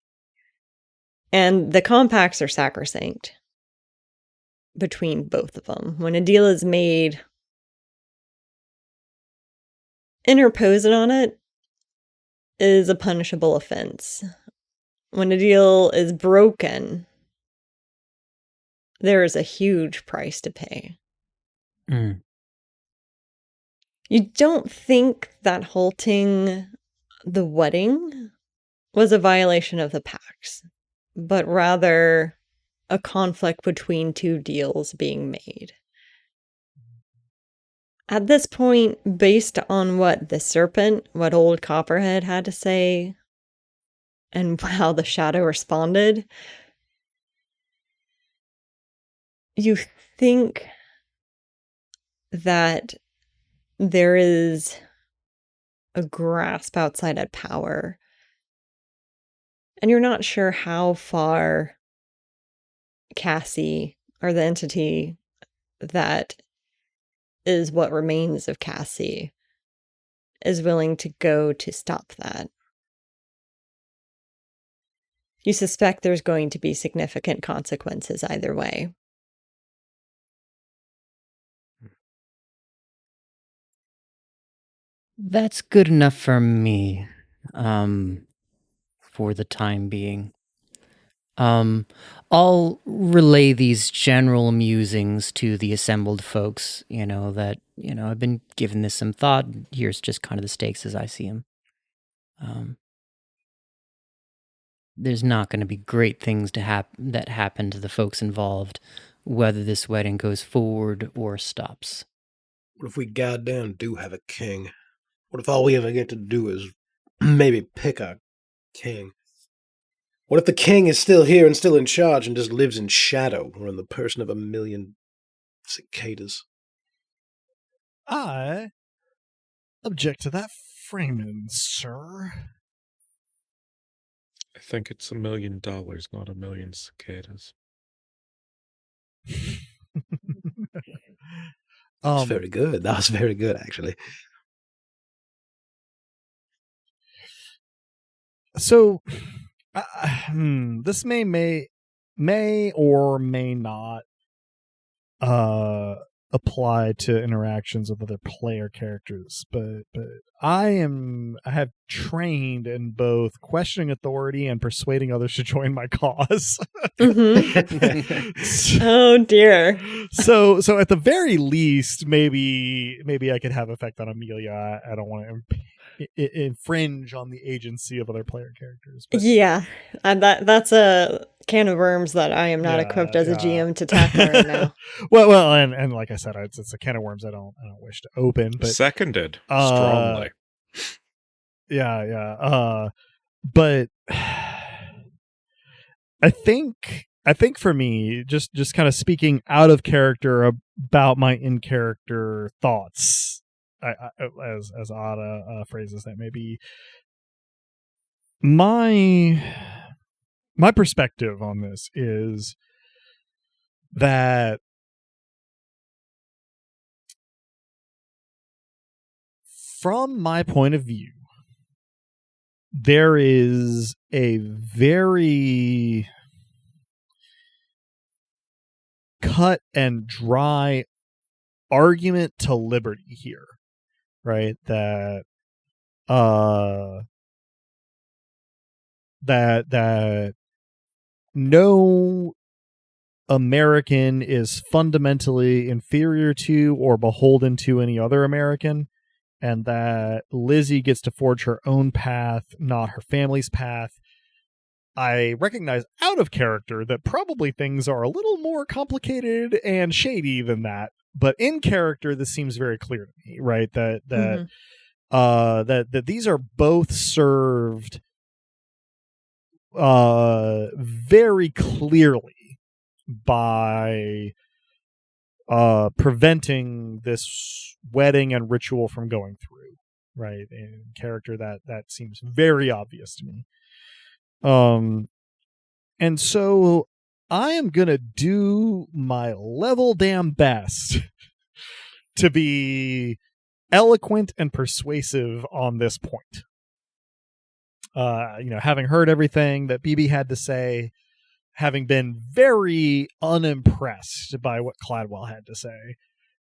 And the compacts are sacrosanct between both of them. When a deal is made, interposing on it is a punishable offense. When a deal is broken, there is a huge price to pay. You don't think that halting the wedding was a violation of the pacts? but rather a conflict between two deals being made. At this point, based on what the serpent, what old Copperhead had to say, and how the shadow responded, you think that there is a grasp outside at power, and you're not sure how far Cassie, or the entity that is what remains of Cassie, is willing to go to stop that. You suspect there's going to be significant consequences either way. That's good enough for me, for the time being. I'll relay these general musings to the assembled folks, that, I've been giving this some thought. Here's just kind of the stakes as I see them. There's not going to be great things that happen to the folks involved, whether this wedding goes forward or stops. What if we goddamn do have a king? What if all we ever get to do is maybe pick a king? What if the king is still here and still in charge and just lives in shadow or in the person of a million cicadas? I object to that framing, sir. I think it's $1 million, not a million cicadas. That's very good. That was very good, actually. So, this may or may not apply to interactions with other player characters, but I have trained in both questioning authority and persuading others to join my cause. Oh dear. So at the very least, maybe I could have effect on Amelia. I don't want to infringe on the agency of other player characters. But. Yeah, and that's a can of worms that I am not equipped as a GM to tackle right now. well, and like I said, it's a can of worms I don't wish to open. But seconded strongly. Yeah. But I think for me, just kind of speaking out of character about my in character thoughts. As odd a phrase as that may be, my perspective on this is that from my point of view, there is a very cut and dry argument to liberty here. Right, that no American is fundamentally inferior to or beholden to any other American, and that Lizzie gets to forge her own path, not her family's path. I recognize out of character that probably things are a little more complicated and shady than that. But in character, this seems very clear to me, right? That these are both served very clearly by preventing this wedding and ritual from going through, right? In character, that seems very obvious to me. And so I am going to do my level damn best to be eloquent and persuasive on this point. Having heard everything that BB had to say, having been very unimpressed by what Cladwell had to say,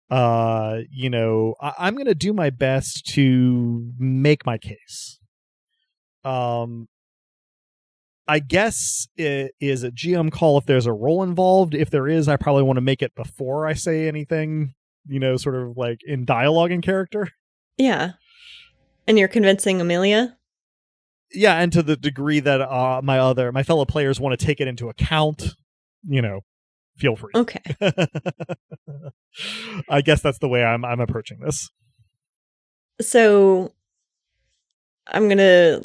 I'm going to do my best to make my case. I guess it is a GM call if there's a role involved. If there is, I probably want to make it before I say anything, sort of like in dialogue in character. Yeah. And you're convincing Amelia? Yeah, and to the degree that my fellow players want to take it into account, feel free. Okay. I guess that's the way I'm approaching this. So I'm going to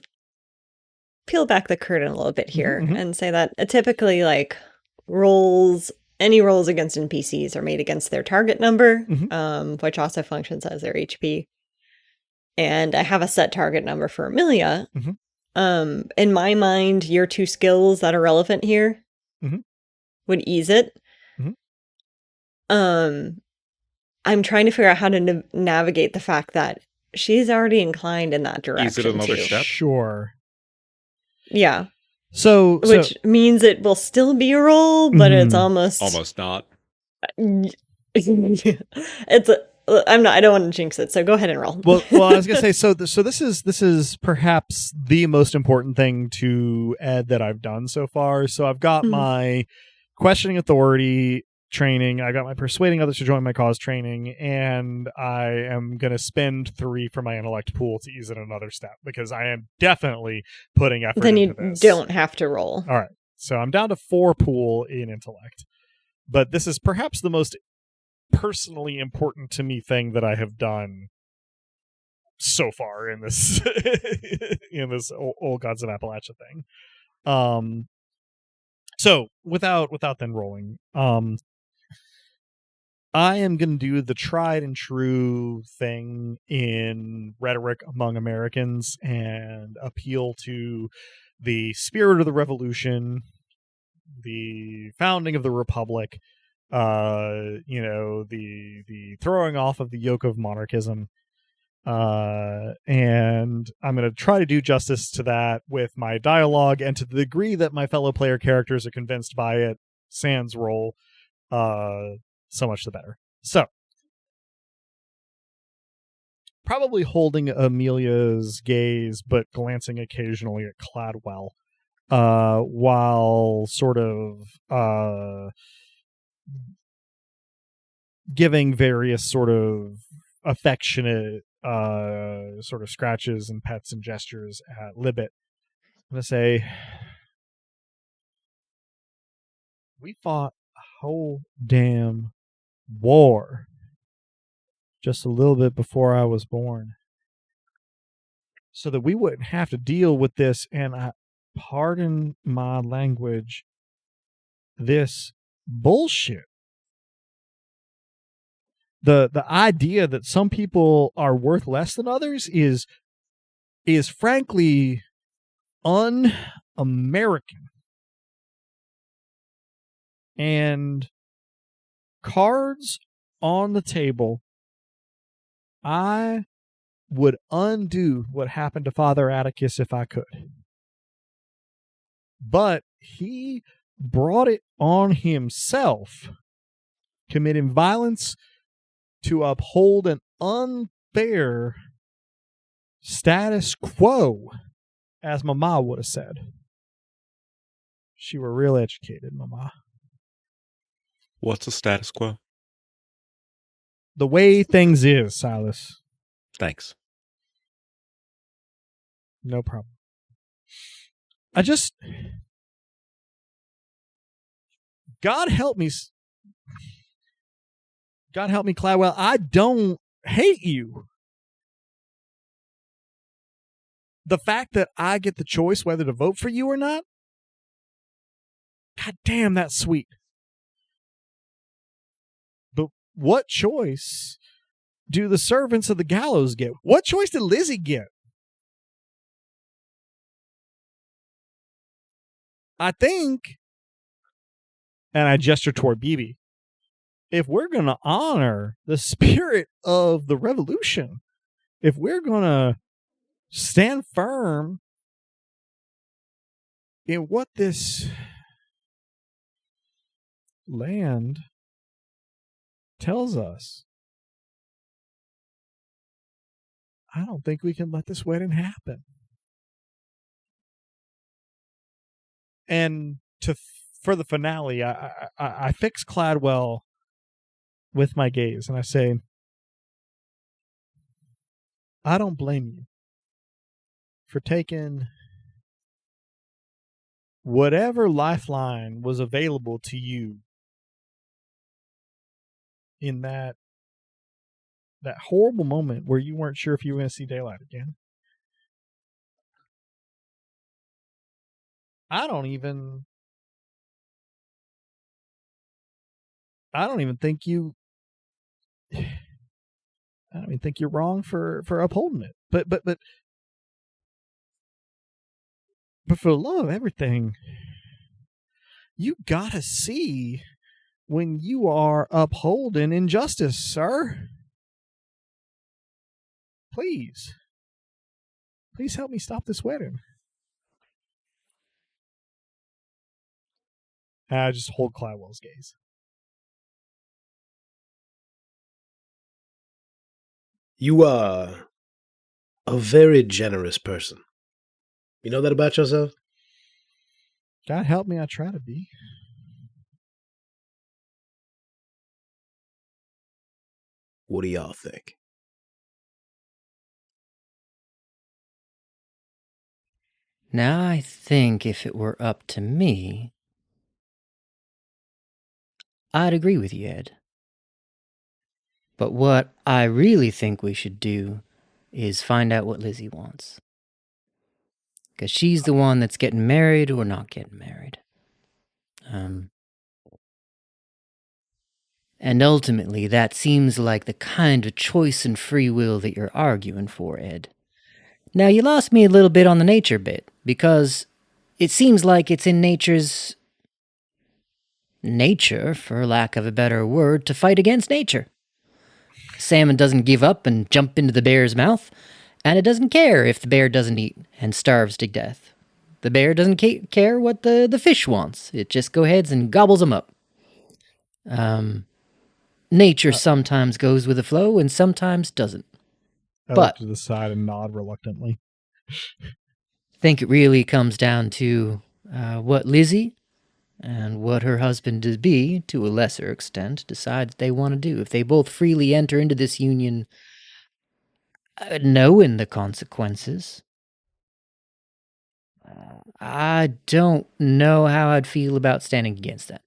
peel back the curtain a little bit here Mhm. and say that typically, like, any rolls against NPCs are made against their target number, which also functions as their HP. And I have a set target number for Amelia. In my mind, your 2 skills that are relevant here would ease it. I'm trying to figure out how to navigate the fact that she's already inclined in that direction. Ease it another too. step? Sure. Yeah. Which means it will still be a roll, but it's almost not. I don't want to jinx it, so go ahead and roll. Well, I was gonna say, so this is perhaps the most important thing to Ed that I've done so far. So I've got my questioning authority training, I got my persuading others to join my cause training, and I am gonna spend 3 for my intellect pool to ease it another step, because I am definitely putting effort into this. Then you don't have to roll. All right, so I'm down to 4 pool in intellect, but this is perhaps the most personally important to me thing that I have done so far in this in this old Gods of Appalachia thing. So without then rolling, I am going to do the tried and true thing in rhetoric among Americans and appeal to the spirit of the revolution, the founding of the republic, the throwing off of the yoke of monarchism, and I'm going to try to do justice to that with my dialogue, and to the degree that my fellow player characters are convinced by it, sans roll, so much the better. So probably holding Amelia's gaze but glancing occasionally at Cladwell, while sort of giving various sort of affectionate sort of scratches and pets and gestures at Libet. I'm going to say, we fought a whole damn war just a little bit before I was born, so that we wouldn't have to deal with this, and pardon my language, this bullshit. The idea that some people are worth less than others is frankly un-American. And cards on the table, I would undo what happened to Father Atticus if I could. But he brought it on himself, committing violence to uphold an unfair status quo, as Mama would have said. She were real educated, Mama. What's a status quo? The way things is, Silas. Thanks. No problem. God help me, Cladwell, I don't hate you. The fact that I get the choice whether to vote for you or not, God damn, that's sweet. But what choice do the servants of the gallows get? What choice did Lizzie get? I think, and I gesture toward BB, if we're going to honor the spirit of the revolution, if we're going to stand firm in what this land tells us, I don't think we can let this wedding happen. And for the finale, I fix Cladwell with my gaze and I say, I don't blame you for taking whatever lifeline was available to you in that horrible moment where you weren't sure if you were going to see daylight again. I don't even think you're wrong for upholding it. But for the love of everything, you gotta see when you are upholding injustice, sir. Please help me stop this wedding. I just hold Clywell's gaze. You are a very generous person. You know that about yourself? God help me, I try to be. What do y'all think? Now, I think if it were up to me, I'd agree with you, Ed. But what I really think we should do is find out what Lizzie wants. Because she's the one that's getting married or not getting married. And ultimately, that seems like the kind of choice and free will that you're arguing for, Ed. Now, you lost me a little bit on the nature bit, because it seems like it's in nature's nature, for lack of a better word, to fight against nature. Salmon doesn't give up and jump into the bear's mouth, and it doesn't care if the bear doesn't eat and starves to death. The bear doesn't care what the fish wants. It just goes ahead and gobbles them up. Nature sometimes goes with the flow and sometimes doesn't. I But look to the side and nod reluctantly. I think it really comes down to what Lizzie and what her husband-to-be, to a lesser extent, decides they want to do. If they both freely enter into this union, knowing the consequences, I don't know how I'd feel about standing against that.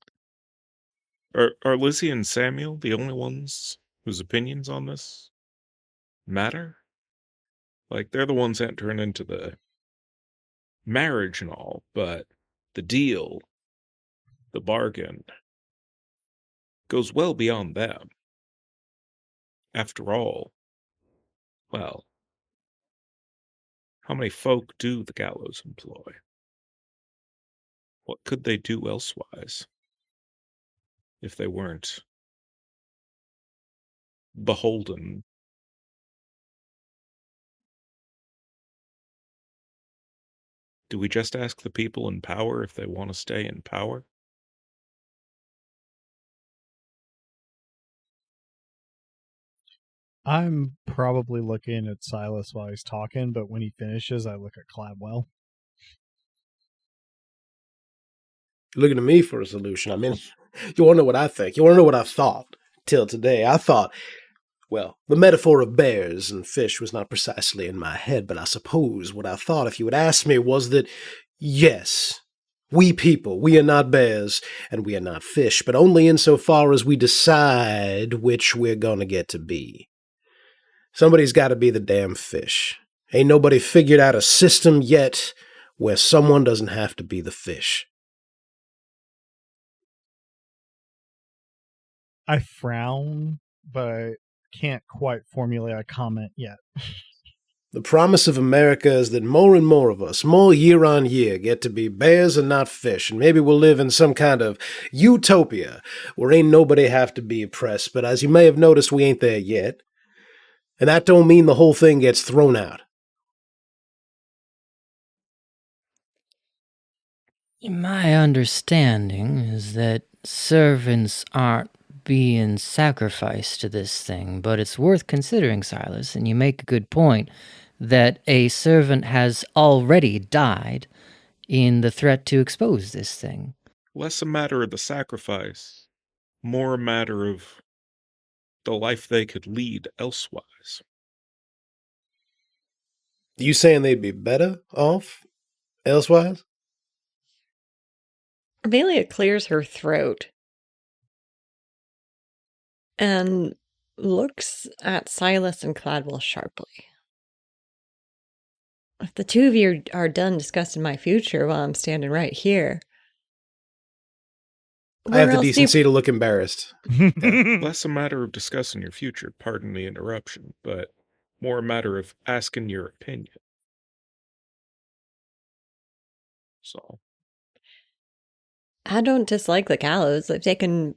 Are Lizzie and Samuel the only ones whose opinions on this matter? Like, they're the ones entering into the marriage and all, but the deal, the bargain, goes well beyond them. After all, well, how many folk do the gallows employ? What could they do elsewise if they weren't beholden? Do we just ask the people in power if they want to stay in power? I'm probably looking at Silas while he's talking, but when he finishes, I look at Cladwell. You're looking to me for a solution. I mean, you want to know what I think? You want to know what I've thought till today? I thought, well, the metaphor of bears and fish was not precisely in my head, but I suppose what I thought, if you had asked me, was that, yes, we people, we are not bears and we are not fish, but only insofar as we decide which we're gonna get to be. Somebody's got to be the damn fish. Ain't nobody figured out a system yet where someone doesn't have to be the fish. I frown, but can't quite formulate a comment yet. The promise of America is that more and more of us, more year on year, get to be bears and not fish, and maybe we'll live in some kind of utopia where ain't nobody have to be oppressed, but as you may have noticed, we ain't there yet. And that don't mean the whole thing gets thrown out. My understanding is that servants aren't being sacrificed to this thing, but it's worth considering, Silas, and you make a good point, that a servant has already died in the threat to expose this thing. Less a matter of the sacrifice, more a matter of the life they could lead elsewise. You saying they'd be better off elsewise? Amelia clears her throat and looks at Silas and Cladwell sharply. If the two of you are done discussing my future while I'm standing right here, I have where the else do you... decency to look embarrassed. Less a matter of discussing your future, pardon the interruption, but more a matter of asking your opinion. So, I don't dislike the Gallows. They've taken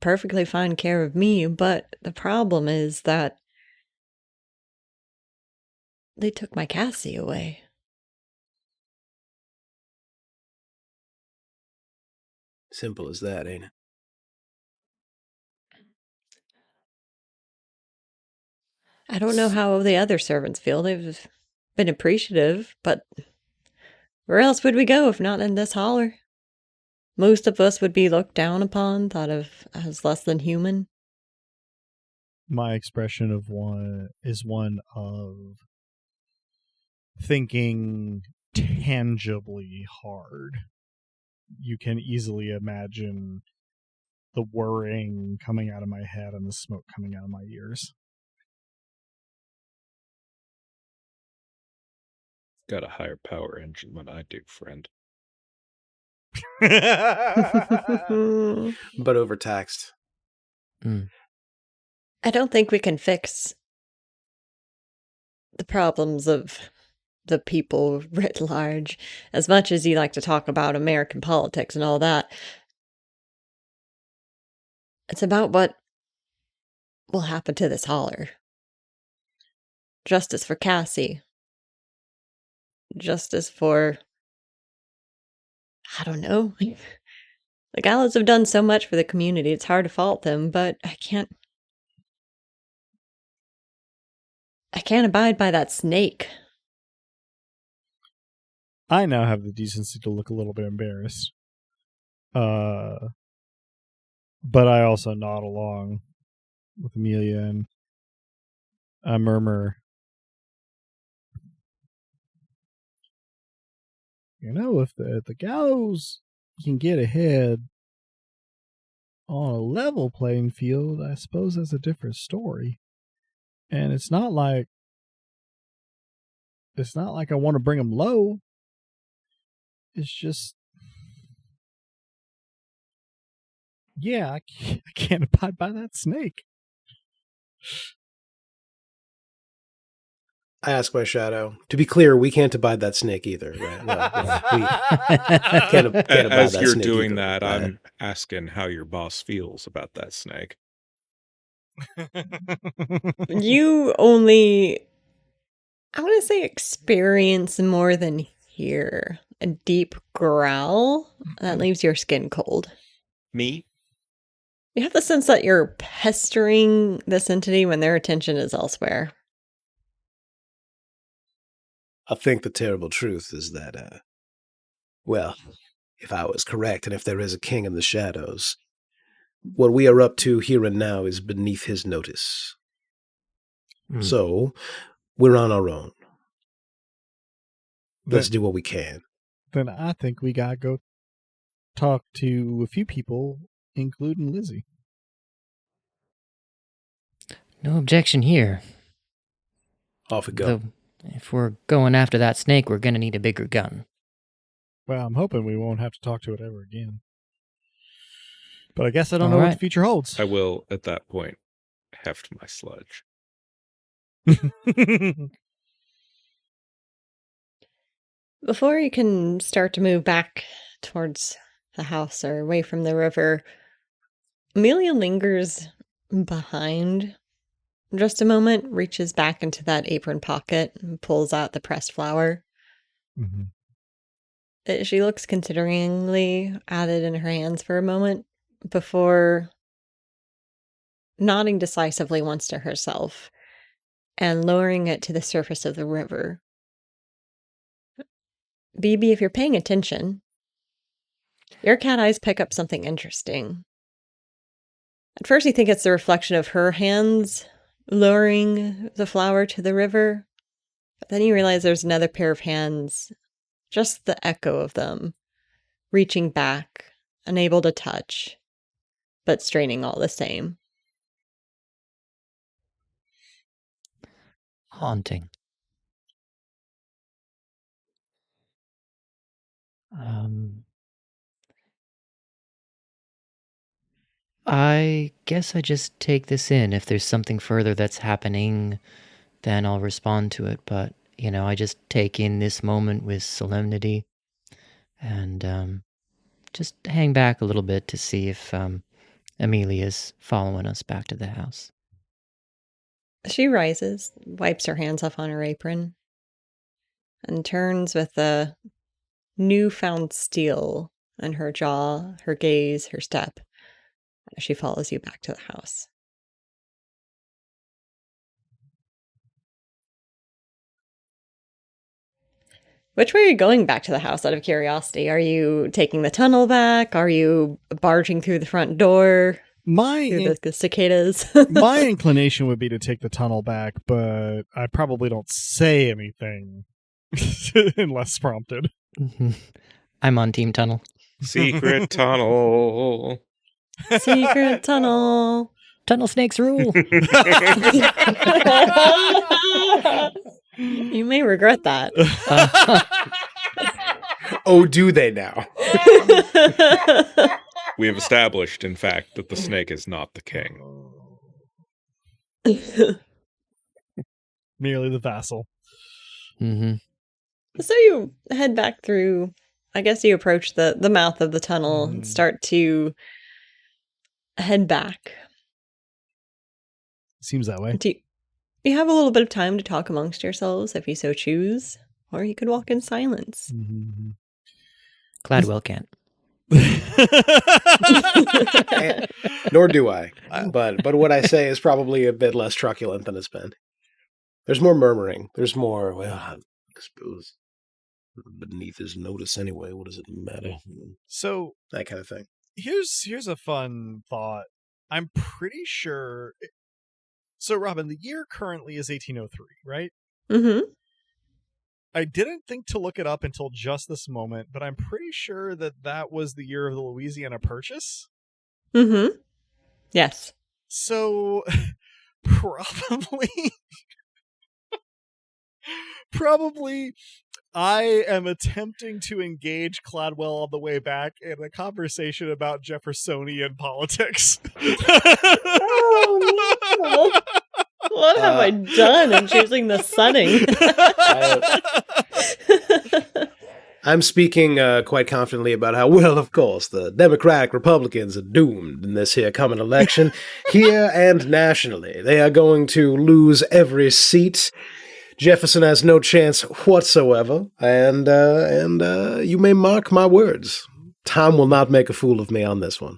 perfectly fine care of me, but the problem is that they took my Cassie away. Simple as that, ain't it? I don't know how the other servants feel. They've been appreciative, but where else would we go if not in this holler? Most of us would be looked down upon, thought of as less than human. My expression of one of thinking tangibly hard. You can easily imagine the whirring coming out of my head and the smoke coming out of my ears. got a higher power engine than I do, friend. But overtaxed. I don't think we can fix the problems of the people writ large, as much as you like to talk about American politics and all that. It's about what will happen to this holler. Justice for Cassie. Justice for... I don't know. The Gallows have done so much for the community, it's hard to fault them, but I can't abide by that snake. I now have the decency to look a little bit embarrassed. But I also nod along with Amelia and I murmur, if the Gallows can get ahead on a level playing field, I suppose that's a different story. And it's not like I want to bring them low. It's just, I can't abide by that snake. I ask my shadow. To be clear, we can't abide that snake either. Right? We can't abide As that you're snake doing either, that, right? I'm asking how your boss feels about that snake. You only, I want to say, experience more than hear a deep growl that leaves your skin cold. Me? You have the sense that you're pestering this entity when their attention is elsewhere. I think the terrible truth is that, if I was correct and if there is a king in the shadows, what we are up to here and now is beneath his notice. So, we're on our own. Let's do what we can. Then I think we gotta go talk to a few people, including Lizzie. No objection here. Off we go. Though, if we're going after that snake, we're gonna need a bigger gun. Well, I'm hoping we won't have to talk to it ever again. But I guess I don't All know what right. the future holds. I will, at that point, heft my sludge. Before you can start to move back towards the house or away from the river, Amelia lingers behind just a moment, reaches back into that apron pocket and pulls out the pressed flour. She looks consideringly at it in her hands for a moment before nodding decisively once to herself and lowering it to the surface of the river. BB, if you're paying attention, your cat eyes pick up something interesting. At first you think it's the reflection of her hands lowering the flour to the river, but then you realize there's another pair of hands, just the echo of them, reaching back unable to touch, but straining all the same. Haunting. I guess I just take this in. If there's something further that's happening, then I'll respond to it. But, I just take in this moment with solemnity and just hang back a little bit to see if Amelia's following us back to the house. She rises, wipes her hands off on her apron, and turns with a newfound steel in her jaw, her gaze, her step, as she follows you back to the house. Which way are you going back to the house, out of curiosity? Are you taking the tunnel back? Are you barging through the front door? Through the cicadas? My inclination would be to take the tunnel back, but I probably don't say anything unless prompted. I'm on Team Tunnel. Secret tunnel. Secret tunnel. Tunnel snakes rule. You may regret that. Oh, do they now? We have established, in fact, that the snake is not the king. Merely the vassal. Mm-hmm. So you head back through, I guess you approach the mouth of the tunnel and start to head back. Seems that way. You have a little bit of time to talk amongst yourselves if you so choose, or you could walk in silence. Mm-hmm. Gladwell can't. Nor do I. But what I say is probably a bit less truculent than it's been. There's more murmuring. There's more, well, I suppose beneath his notice anyway. What does it matter? So That kind of thing. here's a fun thought. I'm pretty sure. So, Robin, the year currently is 1803, right? Mm-hmm. I didn't think to look it up until just this moment, but I'm pretty sure that was the year of the Louisiana Purchase. Mm-hmm. Yes. So, probably I am attempting to engage Cladwell on the way back in a conversation about Jeffersonian politics. Oh, no. What have I done in choosing the setting? I'm speaking quite confidently about how, well, of course, the Democratic Republicans are doomed in this here coming election, here and nationally. They are going to lose every seat. Jefferson has no chance whatsoever, and you may mark my words. Time will not make a fool of me on this one.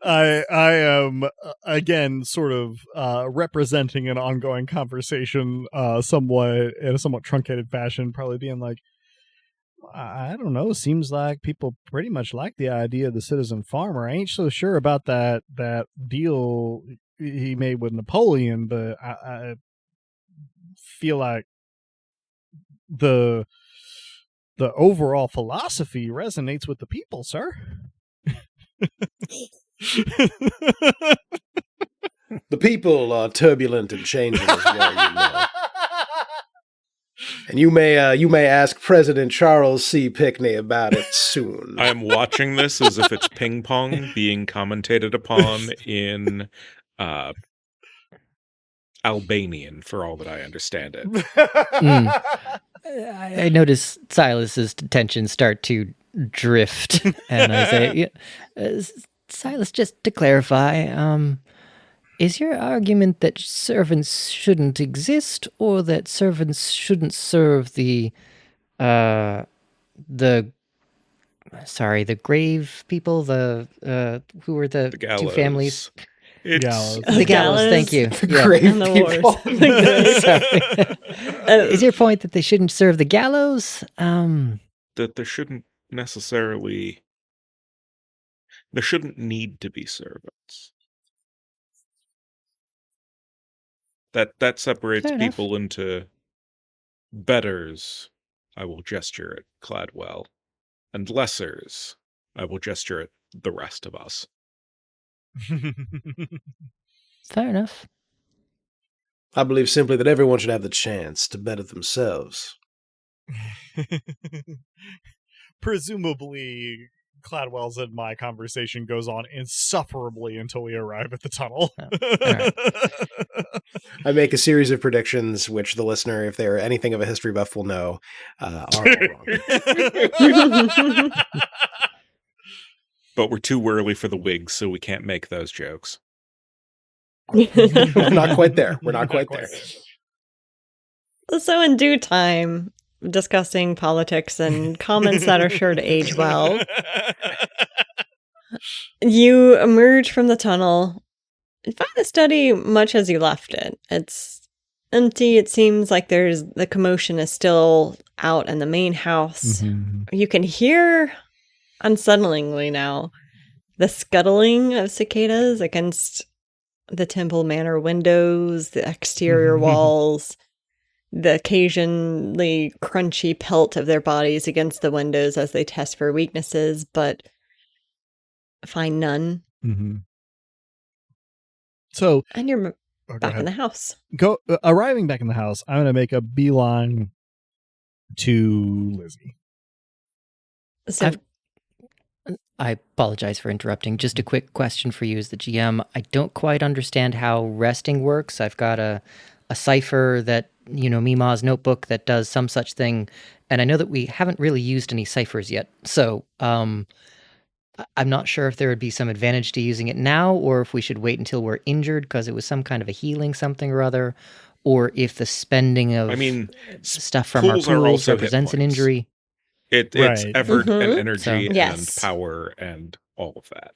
I am again sort of representing an ongoing conversation, somewhat in a somewhat truncated fashion, probably being like, I don't know. Seems like people pretty much like the idea of the citizen farmer. I ain't so sure about that deal he made with Napoleon, but I feel like the overall philosophy resonates with the people, sir. The people are turbulent and changing as well, you know. And you may ask President Charles C. Pinckney about it soon. I am watching this as if it's ping pong being commentated upon in Albanian, for all that I understand it. I notice Silas's attention start to drift, and I say, Silas, just to clarify, is your argument that servants shouldn't exist, or that servants shouldn't serve the grave people, who were the two gallows. families? Gallows. The gallows, thank you. Yeah. Great And the people. wars. Is your point that they shouldn't serve the gallows? That there shouldn't need to be servants. That separates Fair enough. people into betters, I will gesture at Cladwell, and lessers, I will gesture at the rest of us. Fair enough. I believe simply that everyone should have the chance to better themselves. Presumably, Cladwell's and my conversation goes on insufferably until we arrive at the tunnel. I make a series of predictions, which the listener, if they're anything of a history buff, will know are all wrong. But we're too early for the wigs, so we can't make those jokes. We're not quite there. We're not quite there. So in due time, discussing politics and comments that are sure to age well, you emerge from the tunnel and find the study much as you left it. It's empty. It seems like the commotion is still out in the main house. You can hear, unsettlingly now, the scuttling of cicadas against the Temple Manor windows, the exterior walls, the occasionally crunchy pelt of their bodies against the windows as they test for weaknesses, but find none. So, and you're back in the house. Arriving back in the house, I'm going to make a beeline to Lizzie. So I apologize for interrupting. Just a quick question for you as the GM. I don't quite understand how resting works. I've got a cipher that, Mima's notebook that does some such thing, and I know that we haven't really used any ciphers yet. So I'm not sure if there would be some advantage to using it now, or if we should wait until we're injured because it was some kind of a healing something or other, or if the spending of stuff from our pools represents an injury. It's effort and energy and yes. power and all of that.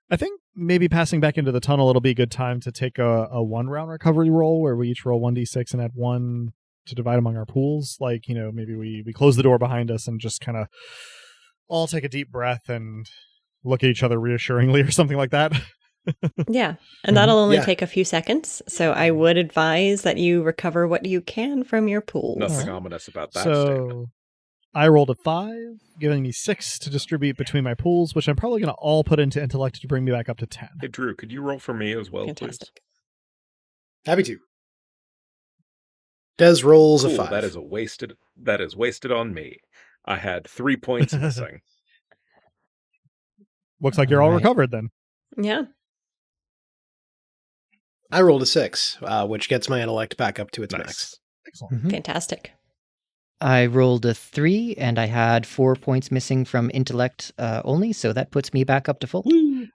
I think maybe passing back into the tunnel, it'll be a good time to take a 1-round recovery roll where we each roll 1d6 and add 1 to divide among our pools. Like, maybe we close the door behind us and just kind of all take a deep breath and look at each other reassuringly or something like that. Yeah, and that'll only take a few seconds, so I would advise that you recover what you can from your pool. Nothing ominous about that so statement. I rolled a 5, giving me 6 to distribute between my pools, which I'm probably going to all put into intellect to bring me back up to 10. Hey, Drew, could you roll for me as well, Fantastic. please? Happy to. Des rolls a 5. That is wasted on me. I had 3 points missing. Looks like you're all recovered then. Yeah. I rolled a 6, which gets my intellect back up to its max. Excellent. Fantastic. I rolled a 3, and I had 4 points missing from intellect only, so that puts me back up to full.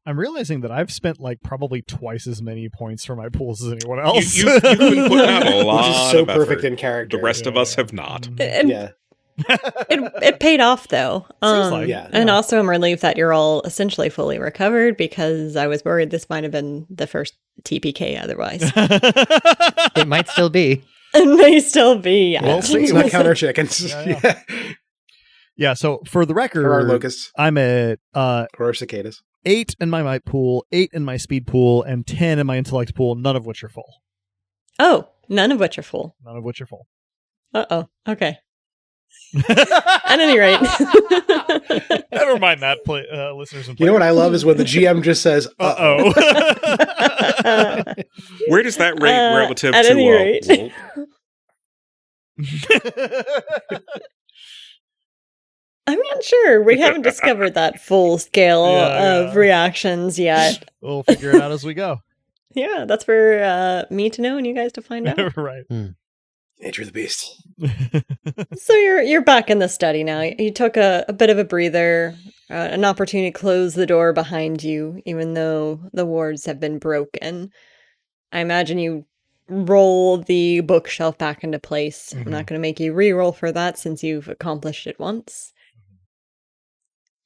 I'm realizing that I've spent probably twice as many points for my pools as anyone else. You've been putting out a lot Which is so of perfect effort. in character. The rest of us have not. It paid off, though. And also I'm relieved that you're all essentially fully recovered, because I was worried this might have been the first TPK otherwise. It might still be. It may still be. We'll see. It's not counter chickens. Yeah, so for the record, Or our locusts. I'm at Or our cicadas. 8 in my might pool, 8 in my speed pool, and 10 in my intellect pool, none of which are full. Oh, none of which are full. None of which are full. Uh-oh. Okay. At any rate. Never mind that, listeners and players. You know what I love is when the GM just says, Uh-oh. Where does that rate relative at to any rate. Wolf? I'm not sure. We haven't discovered that full scale of reactions yet. We'll figure it out as we go. Yeah, that's for me to know and you guys to find out. Right. Nature of the beast. So you're back in the study now. You took a bit of a breather, an opportunity to close the door behind you, even though the wards have been broken. I imagine you roll the bookshelf back into place. I'm not going to make you re-roll for that since you've accomplished it once.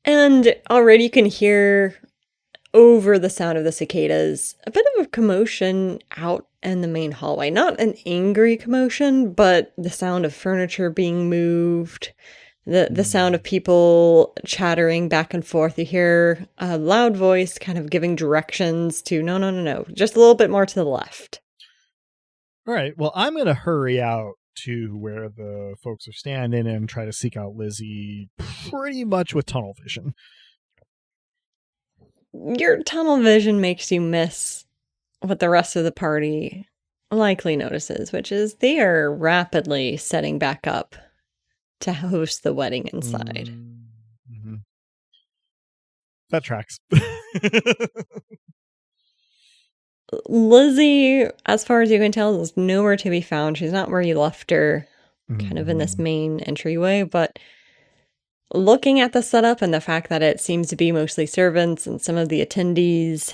And already you can hear, over the sound of the cicadas, a bit of a commotion out in the main hallway. Not an angry commotion, but the sound of furniture being moved, the sound of people chattering back and forth. You hear a loud voice kind of giving directions to, no, just a little bit more to the left. All right, well, I'm going to hurry out to where the folks are standing and try to seek out Lizzie pretty much with tunnel vision. Your tunnel vision makes you miss what the rest of the party likely notices, which is they are rapidly setting back up to host the wedding inside. Mm-hmm. That tracks. Lizzie, as far as you can tell, is nowhere to be found. She's not where you left her, kind of in this main entryway, but looking at the setup and the fact that it seems to be mostly servants and some of the attendees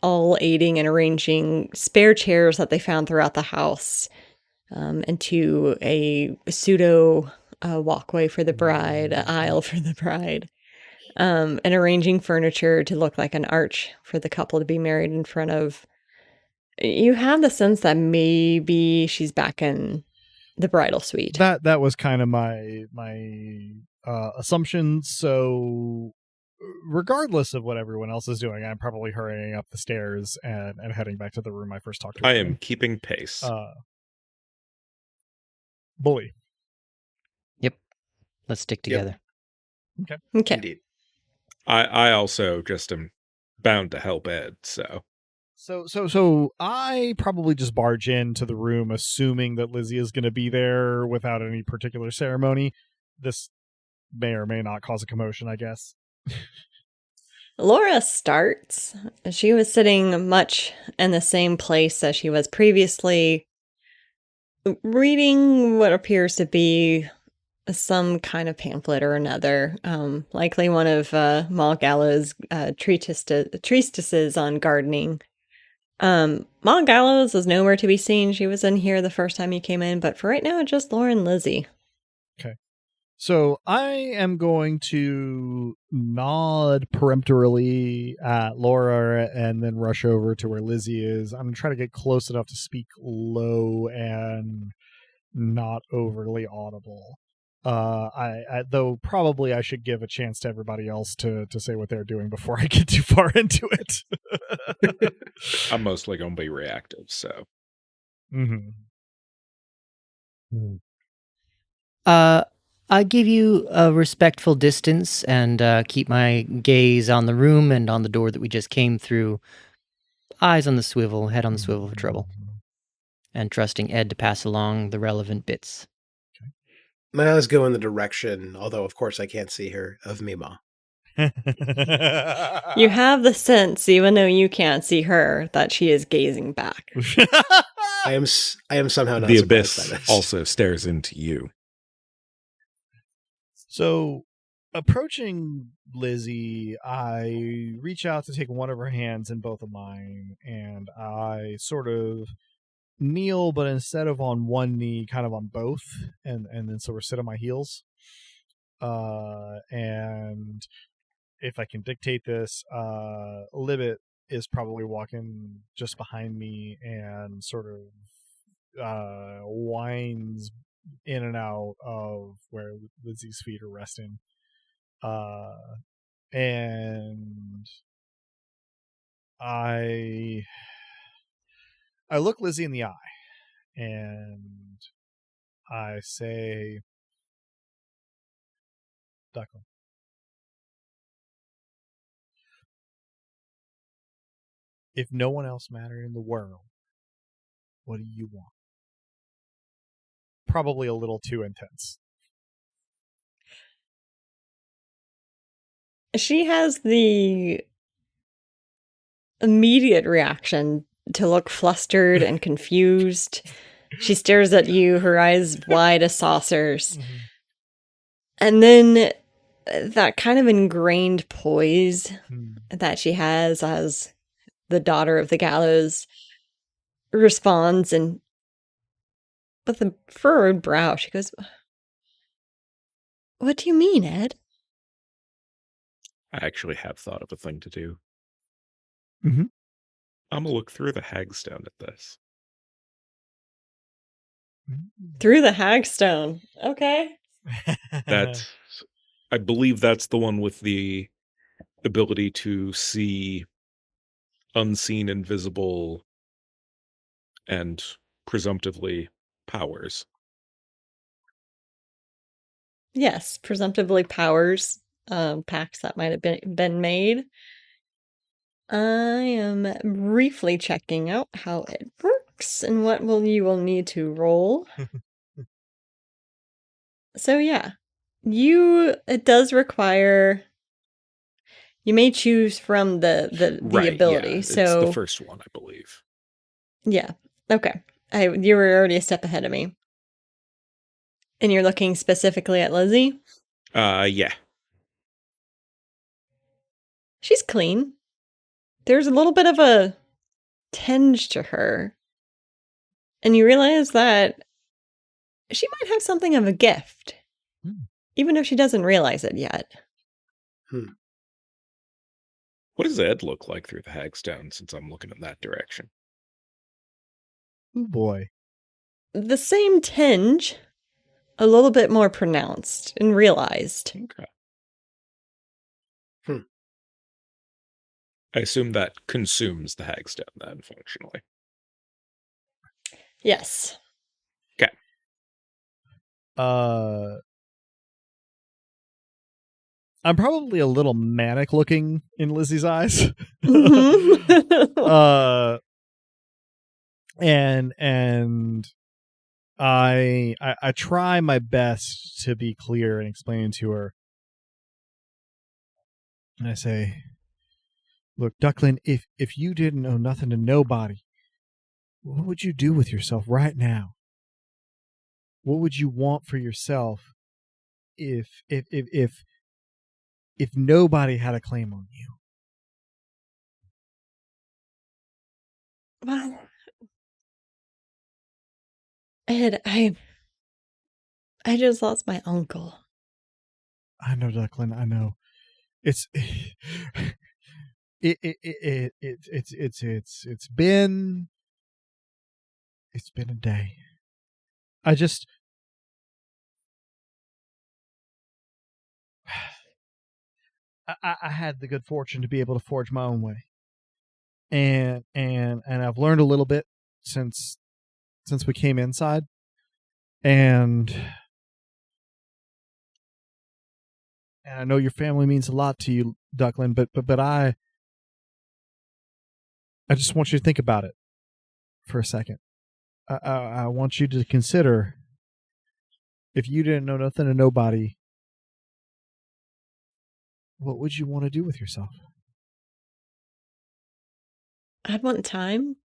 all aiding and arranging spare chairs that they found throughout the house into a pseudo walkway for the bride, an aisle for the bride, and arranging furniture to look like an arch for the couple to be married in front of. You have the sense that maybe she's back in the bridal suite. That was kind of my assumption. So regardless of what everyone else is doing, I'm probably hurrying up the stairs and heading back to the room I first talked to. I am keeping pace. Bully. Yep. Let's stick together. Okay. Indeed. I also just am bound to help Ed, so. So I probably just barge into the room assuming that Lizzie is going to be there without any particular ceremony. This may or may not cause a commotion, I guess. Laura starts. She was sitting much in the same place as she was previously, reading what appears to be some kind of pamphlet or another, likely one of Maul Gallows' treatises on gardening. Maul Gallows is nowhere to be seen. She was in here the first time you came in, but for right now, just Laura and Lizzie. Okay. So I am going to nod peremptorily at Laura and then rush over to where Lizzie is. I'm going to try to get close enough to speak low and not overly audible. Though probably I should give a chance to everybody else to say what they're doing before I get too far into it. I'm mostly going to be reactive, so. I give you a respectful distance and keep my gaze on the room and on the door that we just came through. Eyes on the swivel, head on the swivel for trouble. And trusting Ed to pass along the relevant bits. My eyes go in the direction, although of course I can't see her, of Mima. You have the sense, even though you can't see her, that she is gazing back. I am somehow not the surprised abyss by this. also stares into you. So, approaching Lizzie, I reach out to take one of her hands in both of mine, and I sort of kneel, but instead of on one knee, kind of on both, and then sort of sit on my heels. And if I can dictate this, Libet is probably walking just behind me and sort of winds in and out of where Lizzie's feet are resting. And I look Lizzie in the eye and I say, Duckling, if no one else mattered in the world, what do you want? Probably a little too intense. She has the immediate reaction to look flustered and confused. She stares at you, her eyes wide as saucers. Mm-hmm. And then that kind of ingrained poise that she has as the daughter of the gallows responds, and with a furrowed brow, she goes, "What do you mean, Ed?" I actually have thought of a thing to do. Mm-hmm. I'm going to look through the hagstone at this. Through the hagstone. Okay. I believe that's the one with the ability to see unseen, invisible, and presumptively powers. Yes, presumptively powers pacts that might have been made. I am briefly checking out how it works and what you will need to roll. So yeah, it does require. You may choose from the Right, ability. yeah. It's the So first one, I believe. yeah, okay. You were already a step ahead of me, and you're looking specifically at Lizzie. Yeah. She's clean. There's a little bit of a tinge to her, and you realize that she might have something of a gift, even if she doesn't realize it yet. What does Ed look like through the hagstone, since I'm looking in that direction? Oh boy. The same tinge, a little bit more pronounced and realized. Okay. I assume that consumes the hagstone then, functionally. Yes. Okay. I'm probably a little manic looking in Lizzie's eyes. Mhm. And I try my best to be clear and explain to her. And I say, look, Ducklin, if you didn't owe nothing to nobody, what would you do with yourself right now? What would you want for yourself if nobody had a claim on you? Well, Ed, I just lost my uncle. I know, Ducklin, I know. It's it's been a day. I had the good fortune to be able to forge my own way, and I've learned a little bit since we came inside, and I know your family means a lot to you, Ducklin, but I just want you to think about it for a second. I want you to consider, if you didn't know nothing to nobody, what would you want to do with yourself? I'd want time.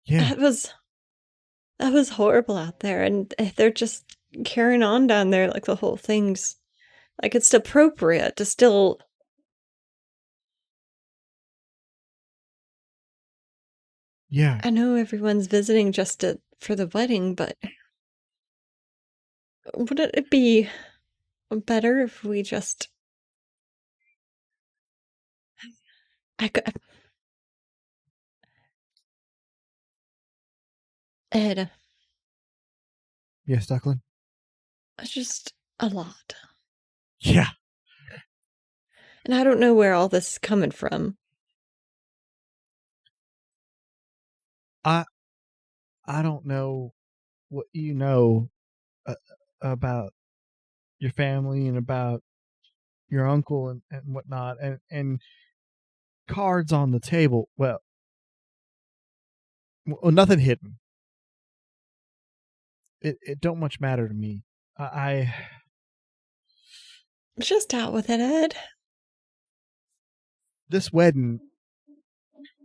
Yeah. That was horrible out there, and they're just carrying on down there like the whole thing's like it's appropriate to still. Yeah. I know everyone's visiting just for the wedding, but wouldn't it be better if we just? I could. Ed, Yes, Ducklin? it's just a lot. Yeah. And I don't know where all this is coming from. I don't know what you know about your family and about your uncle and whatnot, and cards on the table. Well, nothing hidden. It don't much matter to me. I Just out with it, Ed. this wedding,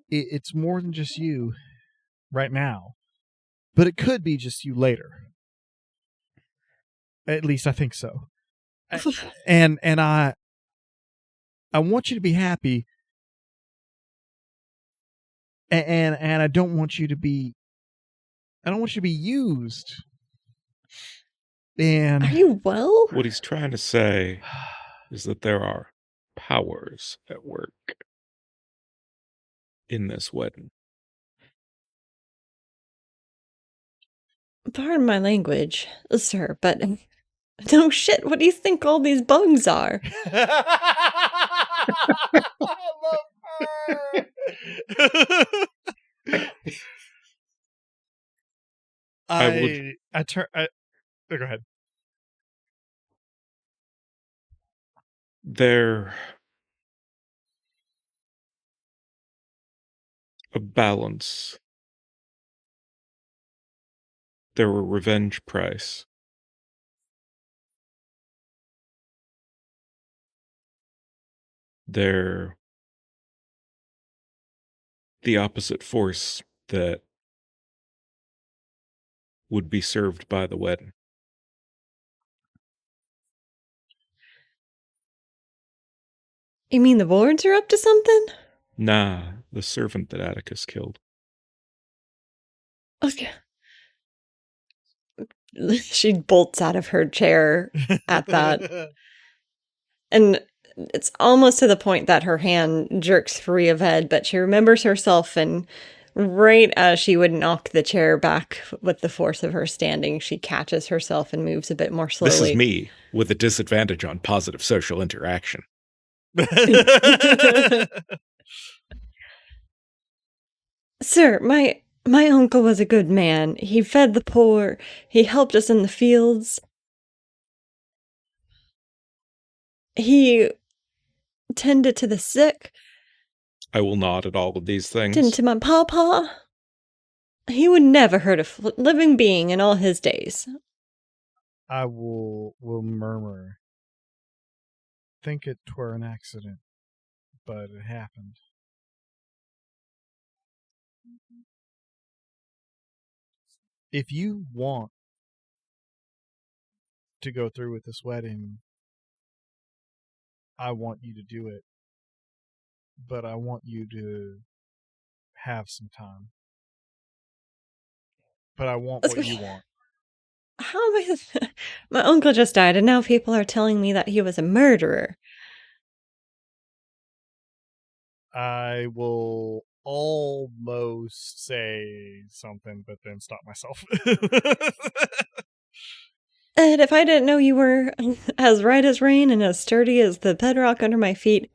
it's more than just you right now, but it could be just you later. At least I think so. And I want you to be happy, and I don't want you to be used. And Are you well? What he's trying to say is that there are powers at work in this wedding. Pardon my language, sir, but no shit, what do you think all these bugs are? I love her. I turn. Go ahead. They're a balance. They're a revenge price. They're the opposite force that would be served by the wedding. You mean the wards are up to something? Nah, the servant that Atticus killed. Okay. She bolts out of her chair at that. And it's almost to the point that her hand jerks free of Ed, but she remembers herself, and right as she would knock the chair back with the force of her standing, she catches herself and moves a bit more slowly. This is me with a disadvantage on positive social interaction. Sir, my uncle was a good man. He fed the poor. He helped us in the fields. He tended to the sick. I will nod at all of these things. Tended to my pawpaw. He would never hurt a living being in all his days. I will murmur. Think it were an accident, but it happened. If you want to go through with this wedding, I want you to do it. But I want you to have some time. But I want what you want. How am I? My uncle just died, and now people are telling me that he was a murderer. I will almost say something, but then stop myself. Ed, if I didn't know you were as right as rain and as sturdy as the bedrock under my feet,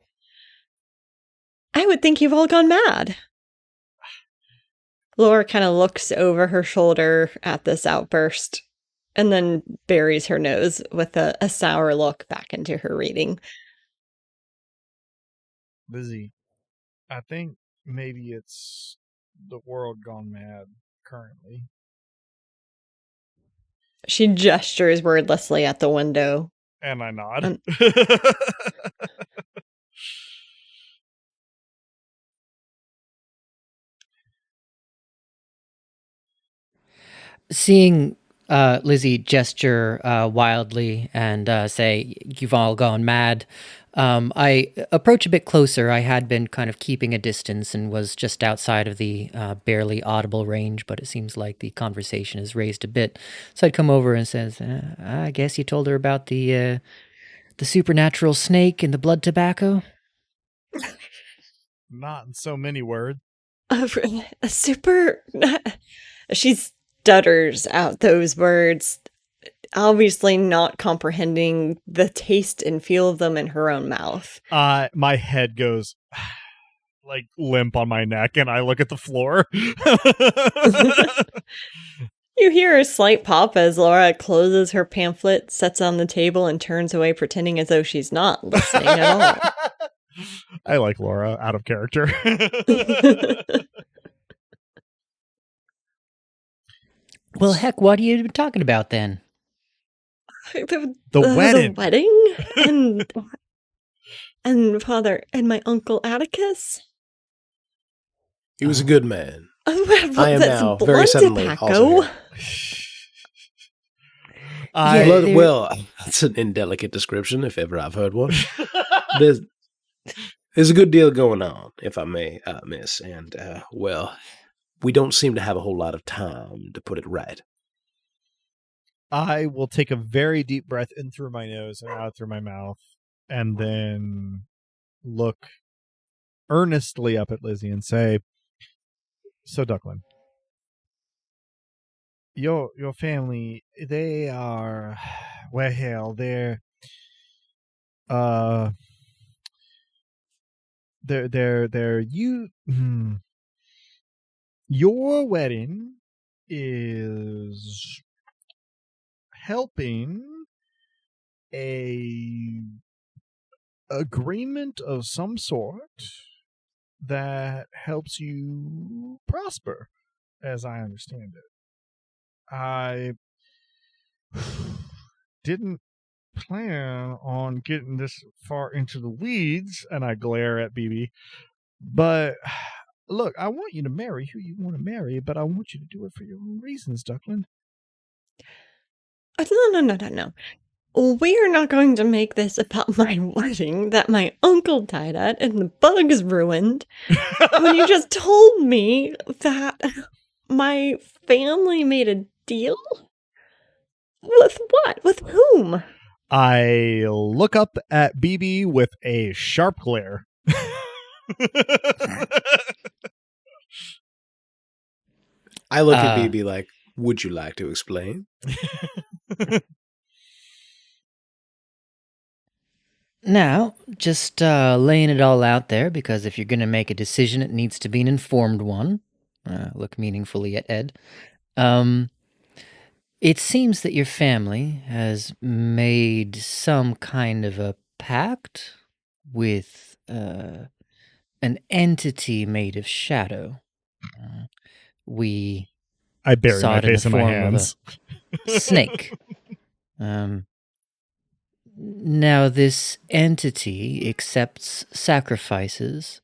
I would think you've all gone mad. Laura kind of looks over her shoulder at this outburst and then buries her nose with a sour look back into her reading. Lizzie, I think maybe it's the world gone mad currently. She gestures wordlessly at the window. And I nod. Seeing Lizzie gesture wildly and say, "You've all gone mad," I approach a bit closer. I had been kind of keeping a distance and was just outside of the barely audible range, but it seems like the conversation is raised a bit. So I'd come over and says, "I guess you told her about the supernatural snake and the blood tobacco." Not in so many words. A super... She stutters out those words, obviously not comprehending the taste and feel of them in her own mouth. My head goes like limp on my neck, and I look at the floor. You hear a slight pop as Laura closes her pamphlet, sets on the table, and turns away, pretending as though she's not listening at all. I like Laura out of character. Well, heck, what are you talking about then? The wedding. The wedding? And Father and my Uncle Atticus? He was a good man. Oh, I am that's now blood very suddenly tobacco. also here. Yeah, Well, that's an indelicate description, if ever I've heard one. There's a good deal going on, if I may, miss, and, well, we don't seem to have a whole lot of time, to put it right. I will take a very deep breath in through my nose and out through my mouth, and then look earnestly up at Lizzie and say, "So, Ducklin, your family, they are, well, they're you. Your wedding is helping a agreement of some sort that helps you prosper, as I understand it. I didn't plan on getting this far into the weeds, and I glare at BB, but look, I want you to marry who you want to marry, but I want you to do it for your own reasons, Duckland. No. We are not going to make this about my wedding that my uncle died at and the bugs ruined when you just told me that my family made a deal? With what? With whom? I look up at BB with a sharp glare. I look at BB like, would you like to explain? Now, just laying it all out there, because if you're going to make a decision, it needs to be an informed one. Look meaningfully at Ed. It seems that your family has made some kind of a pact with an entity made of shadow. We I bury saw my it in the face in my form of hands. a snake. Now, this entity accepts sacrifices.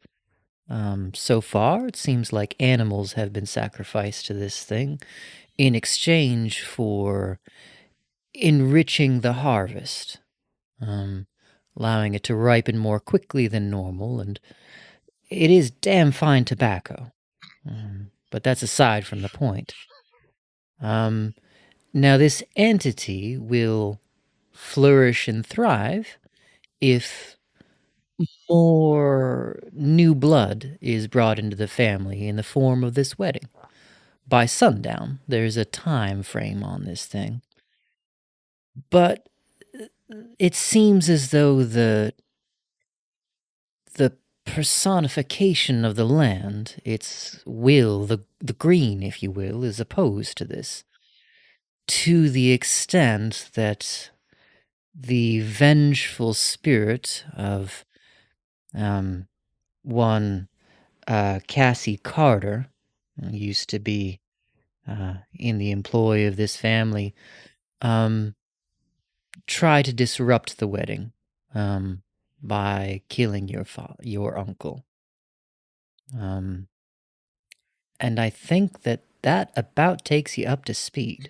So far, it seems like animals have been sacrificed to this thing in exchange for enriching the harvest, allowing it to ripen more quickly than normal, and it is damn fine tobacco. But that's aside from the point. Now, this entity will flourish and thrive if more new blood is brought into the family in the form of this wedding. By sundown, there's a time frame on this thing. But it seems as though the personification of the land, its will, the green, if you will, is opposed to this, to the extent that the vengeful spirit of one Cassie Carter, who used to be in the employ of this family, try to disrupt the wedding by killing your uncle. And I think that about takes you up to speed.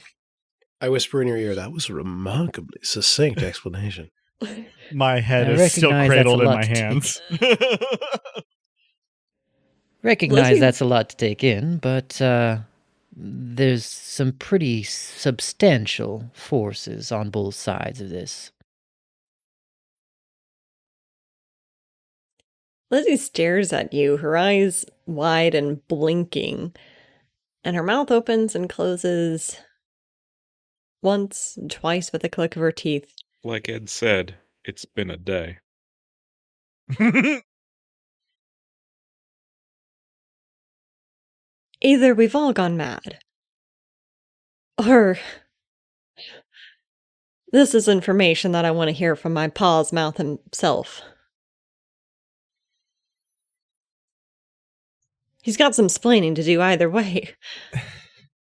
I whisper in your ear, that was a remarkably succinct explanation. My head I is still recognize that's cradled a in lot my to take. hands. Recognize Lizzie- that's a lot to take in, but there's some pretty substantial forces on both sides of this. Lizzie stares at you, her eyes wide and blinking, and her mouth opens and closes once and twice with a click of her teeth. Like Ed said, it's been a day. Either we've all gone mad, or this is information that I want to hear from my pa's mouth himself. He's got some splaining to do either way.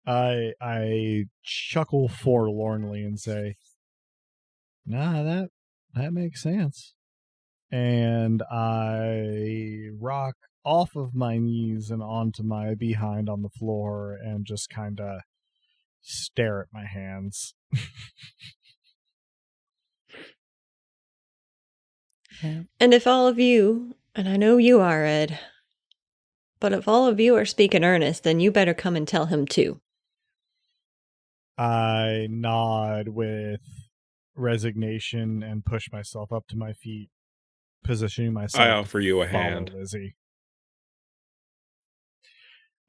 I chuckle forlornly and say, "Nah, that makes sense." And I rock off of my knees and onto my behind on the floor and just kind of stare at my hands. And if all of you, and I know you are, Ed, but if all of you are speaking earnest, then you better come and tell him too. I nod with resignation and push myself up to my feet, positioning myself. I offer you a to follow hand. Lizzie.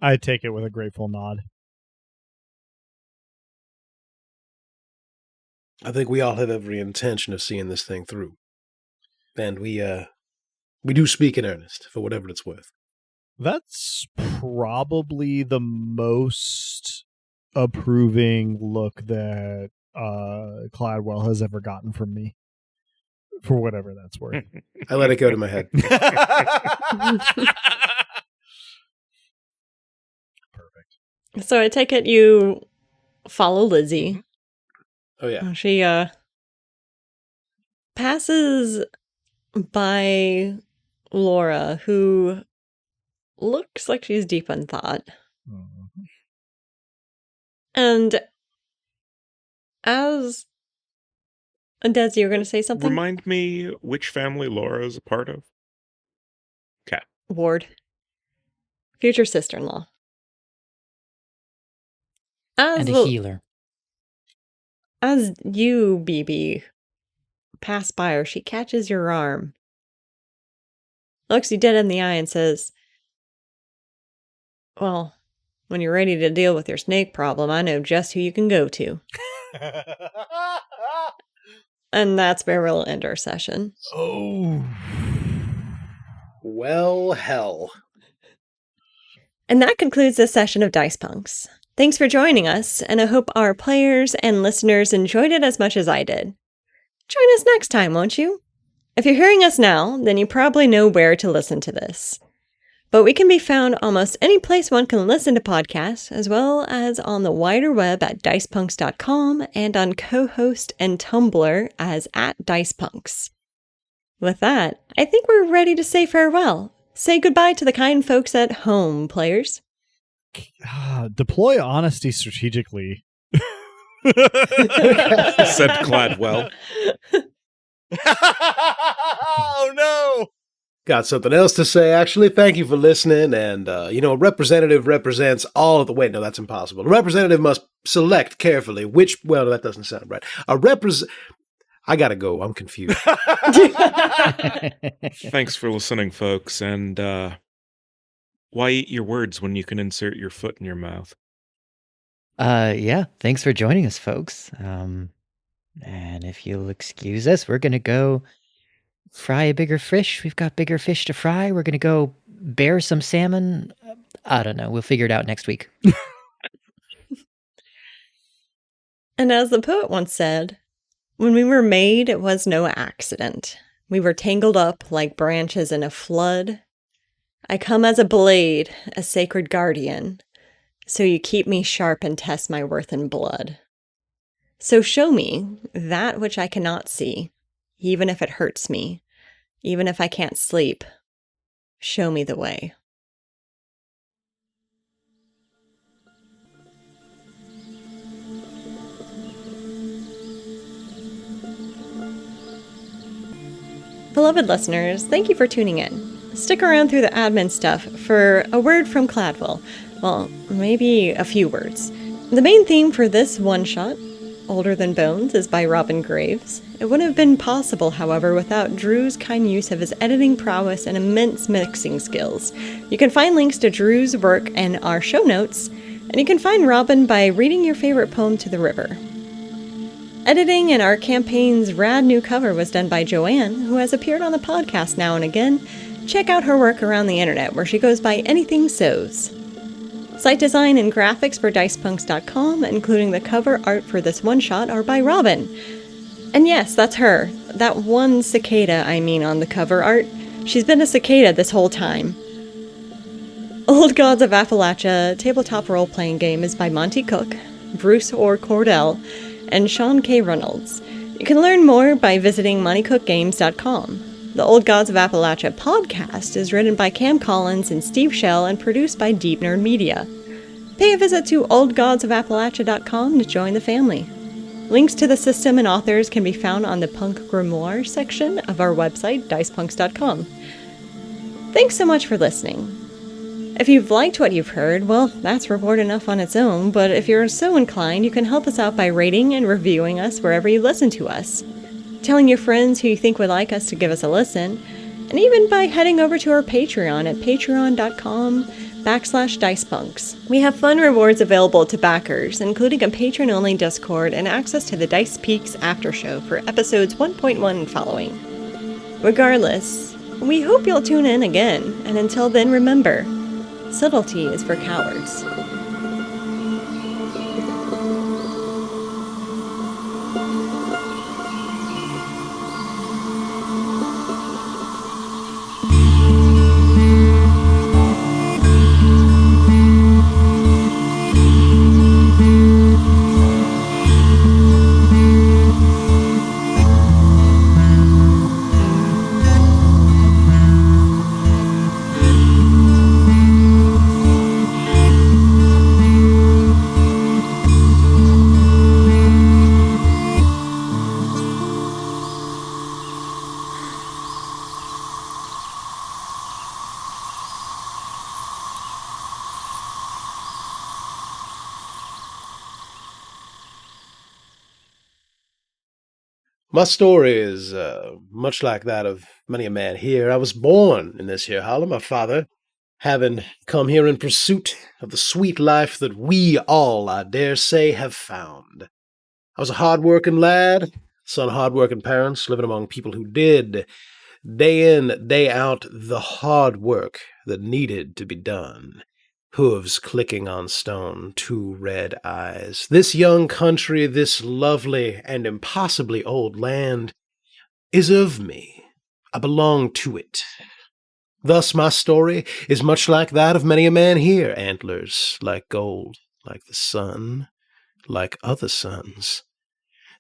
I take it with a grateful nod. I think we all have every intention of seeing this thing through. And we do speak in earnest, for whatever it's worth. That's probably the most approving look that Cladwell has ever gotten from me. for whatever that's worth. I let it go to my head. Perfect. So I take it you follow Lizzie. Oh, yeah. She passes by Laura, who looks like she's deep in thought. Mhm. And as Desi, you're going to say something? Remind me which family Laura is a part of. Okay. Ward. Future sister-in-law. And a healer. As you, BB, pass by her, she catches your arm, looks you dead in the eye and says, "Well, when you're ready to deal with your snake problem, I know just who you can go to." And that's where we'll end our session. Oh. Well, hell. And that concludes this session of Dice Punks. Thanks for joining us, and I hope our players and listeners enjoyed it as much as I did. Join us next time, won't you? If you're hearing us now, then you probably know where to listen to this. But we can be found almost any place one can listen to podcasts, as well as on the wider web at dicepunks.com and on co-host and Tumblr as @dicepunks. With that, I think we're ready to say farewell. Say goodbye to the kind folks at home, players. Deploy honesty strategically. Said Gladwell. Oh no! Got something else to say, actually. Thank you for listening. And, a representative represents all of the... Wait, no, that's impossible. A representative must select carefully which... Well, that doesn't sound right. I gotta go. I'm confused. Thanks for listening, folks. And why eat your words when you can insert your foot in your mouth? Yeah, thanks for joining us, folks. And if you'll excuse us, we're going to go fry a bigger fish. We've got bigger fish to fry. We're going to go bear some salmon. I don't know. We'll figure it out next week. And as the poet once said, when we were made, it was no accident. We were tangled up like branches in a flood. I come as a blade, a sacred guardian, so you keep me sharp and test my worth in blood. So show me that which I cannot see, even if it hurts me, even if I can't sleep. Show me the way. Beloved listeners, thank you for tuning in. Stick around through the admin stuff for a word from Cladwell. Well, maybe a few words. The main theme for this one-shot, Older Than Bones, is by Robin Graves. It wouldn't have been possible, however, without Drew's kind use of his editing prowess and immense mixing skills. You can find links to Drew's work in our show notes, and you can find Robin by reading your favorite poem to the river. Editing in our campaign's rad new cover was done by Joanne, who has appeared on the podcast now and again. Check out her work around the internet, where she goes by Anything Sews. Site design and graphics for dicepunks.com, including the cover art for this one-shot, are by Robin. And yes, that's her. That one cicada, on the cover art. She's been a cicada this whole time. Old Gods of Appalachia tabletop role-playing game is by Monty Cook, Bruce Orr Cordell, and Sean K. Reynolds. You can learn more by visiting moneycookgames.com. The Old Gods of Appalachia podcast is written by Cam Collins and Steve Shell and produced by Deep Nerd Media. Pay a visit to oldgodsofappalachia.com to join the family. Links to the system and authors can be found on the Punk Grimoire section of our website, dicepunks.com. Thanks so much for listening. If you've liked what you've heard, well, that's reward enough on its own, but if you're so inclined, you can help us out by rating and reviewing us wherever you listen to us, telling your friends who you think would like us to give us a listen, and even by heading over to our Patreon at patreon.com/dicepunks. We have fun rewards available to backers, including a patron-only Discord and access to the Dice Peaks after show for episodes 1.1 and following. Regardless, we hope you'll tune in again, and until then, remember, subtlety is for cowards. My story is much like that of many a man here. I was born in this here hollow, my father having come here in pursuit of the sweet life that we all, I dare say, have found. I was a hard-working lad, son of hard-working parents, living among people who did, day in, day out, the hard work that needed to be done. Hooves clicking on stone, two red eyes. This young country, this lovely and impossibly old land, is of me. I belong to it. Thus my story is much like that of many a man here, antlers like gold, like the sun, like other suns.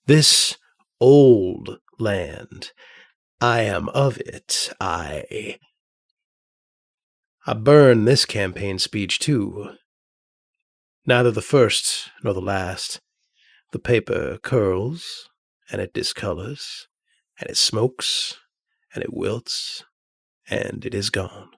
This old land, I am of it, I burn this campaign speech too. Neither the first nor the last. The paper curls, and it discolors, and it smokes, and it wilts, and it is gone.